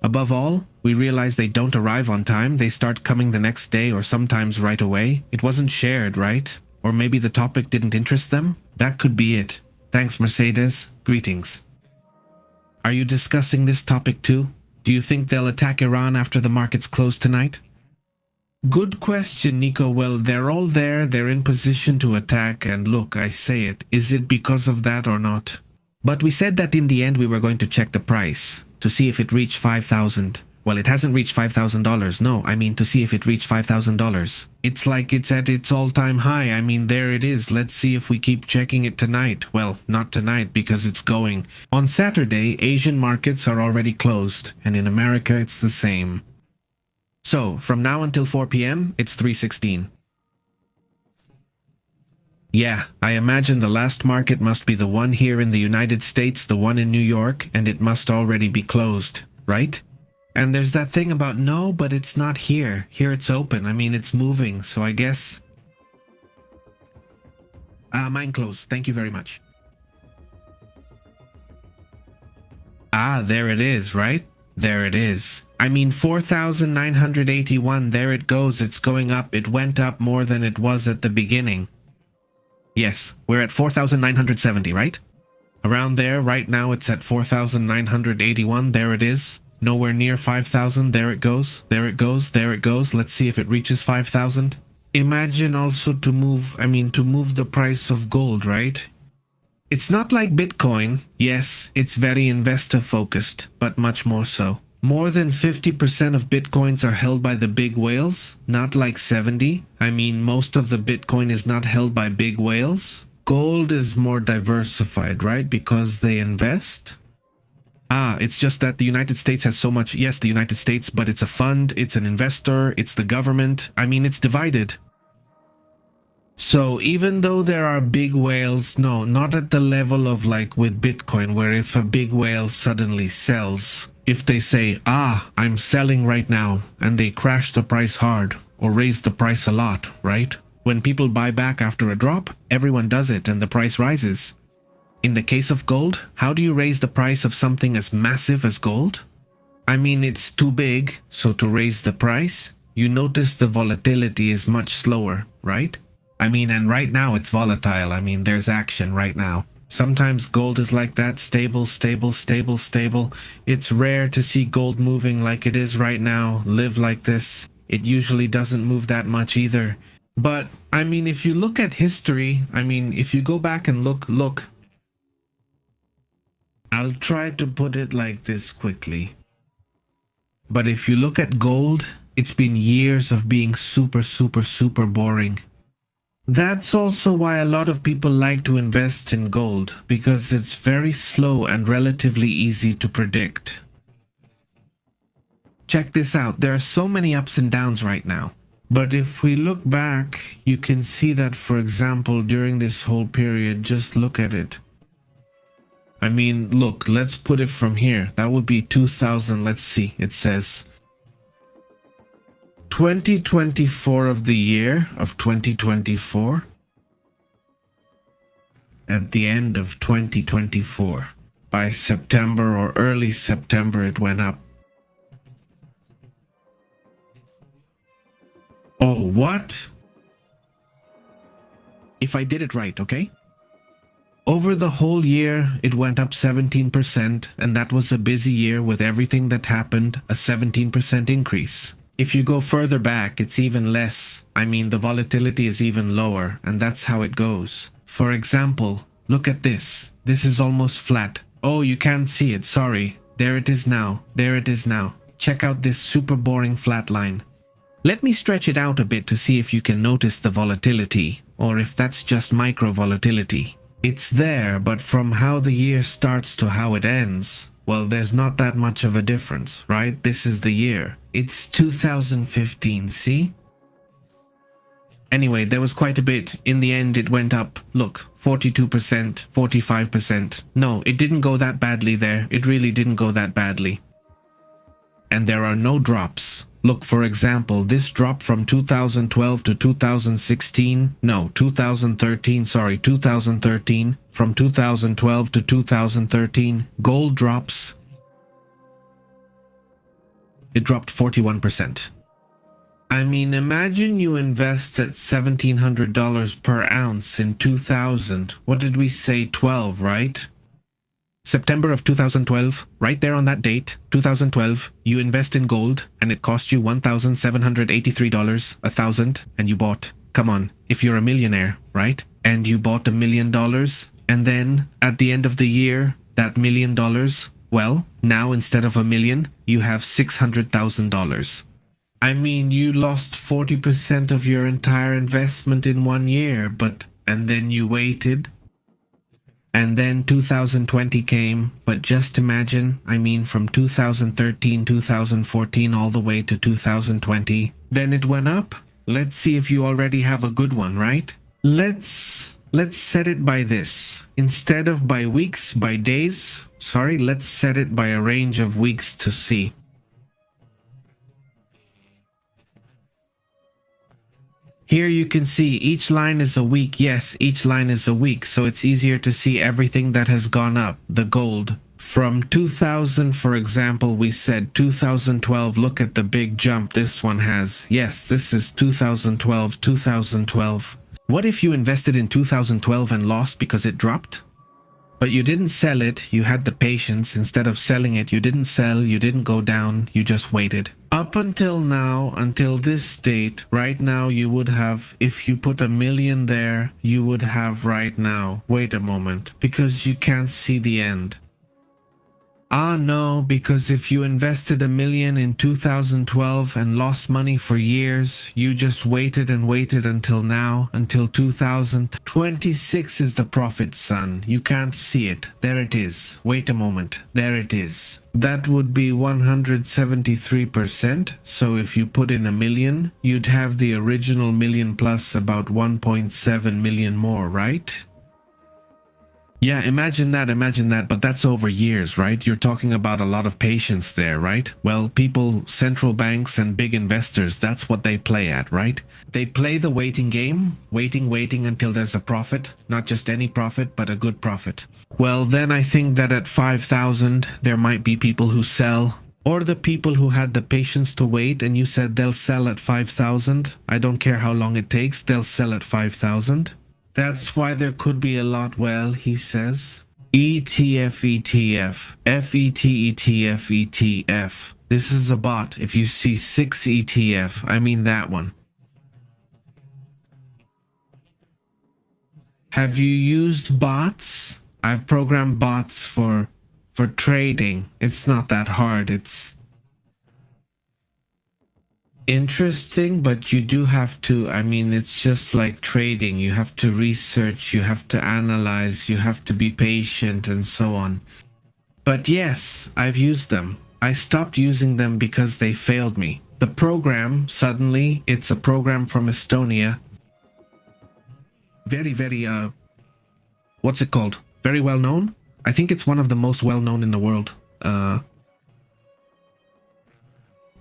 Above all, We realize they don't arrive on time. They start coming the next day or sometimes right away. It wasn't shared, right? Or maybe the topic didn't interest them? That could be it. Thanks, Mercedes. Greetings. Are you discussing this topic too? Do you think they'll attack Iran after the markets close tonight? Good question, Nico. Well, they're all there. They're in position to attack. And look, I say it. Is it because of that or not? But we said that in the end we were going to check the price to see if it reached 5,000. Well, it hasn't reached $5,000. No, I mean to see if it reached $5,000. It's like it's at its all-time high. I mean, there it is. Let's see if we keep checking it tonight. Well, not tonight because it's going. On Saturday, Asian markets are already closed, and in America it's the same. So, from now until 4 p.m., it's 3:16. Yeah, I imagine the last market must be the one here in the United States, the one in New York, and it must already be closed, right? And there's that thing about, no, but it's not here. Here it's open. I mean, it's moving, so I guess... mine closed. Thank you very much. Ah, there it is, right? There it is. I mean, 4,981, there it goes. It's going up. It went up more than it was at the beginning. Yes, we're at 4,970, right? Around there, right now it's at 4,981. There it is. Nowhere near 5,000. There it goes. There it goes. There it goes. Let's see if it reaches 5,000. Imagine also to move the price of gold, right? It's not like Bitcoin. Yes, it's very investor focused, but much more so. More than 50% of Bitcoins are held by the big whales, not like 70. I mean, most of the Bitcoin is not held by big whales. Gold is more diversified, right? Because they invest. It's just that the United States has so much. Yes, the United States, but it's a fund, it's an investor, it's the government. I mean, it's divided. So even though there are big whales, no, not at the level of like with Bitcoin, where if a big whale suddenly sells, if they say, I'm selling right now, and they crash the price hard or raise the price a lot, right? When people buy back after a drop, everyone does it and the price rises. In the case of gold, how do you raise the price of something as massive as gold? I mean, it's too big, so to raise the price, you notice the volatility is much slower, right? I mean, and right now it's volatile. I mean, there's action right now. Sometimes gold is like that, stable, stable, stable, stable. It's rare to see gold moving like it is right now, live like this. It usually doesn't move that much either. But, I mean, if you look at history, I mean, if you go back and look. I'll try to put it like this quickly. But if you look at gold, it's been years of being super, super, super boring. That's also why a lot of people like to invest in gold, because it's very slow and relatively easy to predict. Check this out. There are so many ups and downs right now. But if we look back, you can see that, for example, during this whole period, just look at it. I mean, look, let's put it from here. That would be 2000. Let's see. It says 2024 of the year of 2024. At the end of 2024. By September or early September, it went up. Oh, what? If I did it right, okay? Over the whole year, it went up 17%, and that was a busy year with everything that happened, a 17% increase. If you go further back, it's even less. I mean, the volatility is even lower, and that's how it goes. For example, look at this. This is almost flat. Oh, you can't see it, sorry. There it is now. There it is now. Check out this super boring flat line. Let me stretch it out a bit to see if you can notice the volatility, or if that's just micro volatility. It's there, but from how the year starts to how it ends, well, there's not that much of a difference, right? This is the year. It's 2015, see? Anyway, there was quite a bit. In the end, it went up, look, 42%, 45%. No, it didn't go that badly there. It really didn't go that badly. And there are no drops. Look, for example, this drop from 2012 to 2016, no, 2013, sorry, 2013, from 2012 to 2013, gold drops. It dropped 41%. I mean, imagine you invest at $1,700 per ounce in 2000. What did we say? 12, right? September of 2012, right there on that date, 2012, you invest in gold and it cost you $1,783, 1,000, and you bought. Come on, if you're a millionaire, right? And you bought $1 million, and then at the end of the year, that $1 million, well, now instead of $1 million, you have $600,000. I mean, you lost 40% of your entire investment in 1 year, and then you waited. And then 2020 came, but just imagine, I mean, from 2013, 2014, all the way to 2020, then it went up. Let's see if you already have a good one, right? Let's set it by this. Instead of by weeks, by days, let's set it by a range of weeks to see. Here you can see each line is a week. Yes, each line is a week, so it's easier to see everything that has gone up, the gold. From 2000, for example, we said 2012, look at the big jump this one has. Yes, this is 2012, 2012. What if you invested in 2012 and lost because it dropped? But you didn't sell it, you had the patience. Instead of selling it, you didn't sell, you didn't go down, you just waited. Up until now, until this date, right now you would have, if you put $1 million there, you would have right now, wait a moment, because you can't see the end. Ah no, because if you invested $1 million in 2012 and lost money for years, you just waited and waited until now, until 2026 is the profit, son. You can't see it. There it is. Wait a moment. There it is. That would be 173%. So if you put in $1 million, you'd have the original million plus about 1.7 million more, right? Yeah, imagine that, but that's over years, right? You're talking about a lot of patience there, right? Well, people, central banks and big investors, that's what they play at, right? They play the waiting game, waiting until there's a profit, not just any profit, but a good profit. Well, then I think that at 5,000, there might be people who sell, or the people who had the patience to wait and you said they'll sell at 5,000. I don't care how long it takes, they'll sell at 5,000. That's why there could be a lot, well, he says. ETF. FET ETF. This is a bot. If you see 6 ETF, I mean that one. Have you used bots? I've programmed bots for trading. It's not that hard. It's interesting, but you do have to, I mean, it's just like trading. You have to research, you have to analyze, you have to be patient and so on. But yes, I've used them. I stopped using them because they failed me. The program, suddenly, it's a program from Estonia. Very, what's it called? Very well known? I think it's one of the most well known in the world.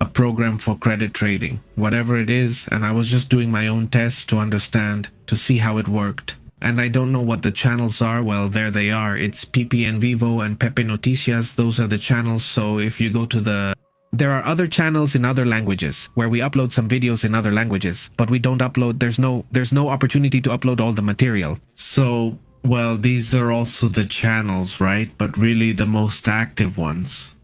A program for credit trading, whatever it is, and I was just doing my own tests to understand, to see how it worked. And I don't know what the channels are. Well, there they are. It's PP en Vivo and Pepe Noticias. Those are the channels. So if you go to there are other channels in other languages where we upload some videos in other languages, but we don't upload, there's no opportunity to upload all the material. So, well, these are also the channels, right? But really the most active ones.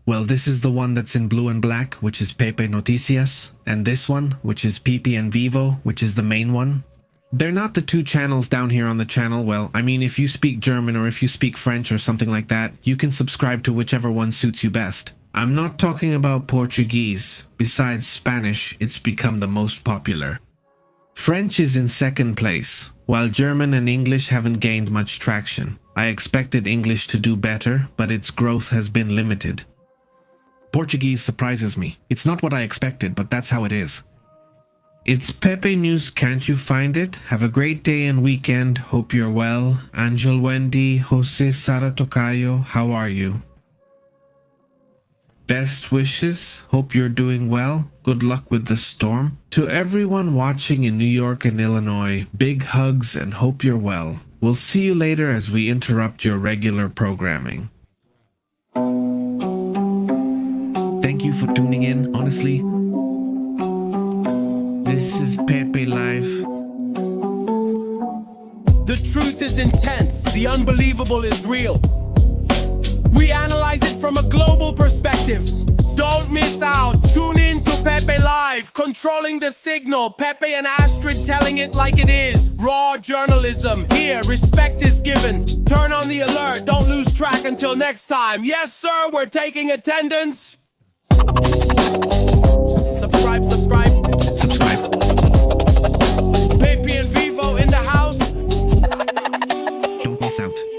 Well, this is the one that's in blue and black, which is Pepe Noticias, and this one, which is PP en Vivo, which is the main one. They're not the two channels down here on the channel. Well, I mean, if you speak German or if you speak French or something like that, you can subscribe to whichever one suits you best. I'm not talking about Portuguese. Besides Spanish, it's become the most popular. French is in second place, while German and English haven't gained much traction. I expected English to do better, but its growth has been limited. Portuguese surprises me. It's not what I expected, but that's how it is. It's Pepe News, can't you find it? Have a great day and weekend. Hope you're well. Angel Wendy, Jose Sara Tocayo, how are you? Best wishes. Hope you're doing well. Good luck with the storm. To everyone watching in New York and Illinois, big hugs and hope you're well. We'll see you later as we interrupt your regular programming. Thank thank you for tuning in. Honestly, this is Pepe Live. The truth is intense, the unbelievable is real. We analyze it from a global perspective. Don't miss out, tune in to Pepe Live, controlling the signal. Pepe and Astrid telling it like it is. Raw journalism, here respect is given. Turn on the alert, don't lose track until next time. Yes sir, we're taking attendance. Subscribe. Pepe and Vivo in the house. Don't miss out.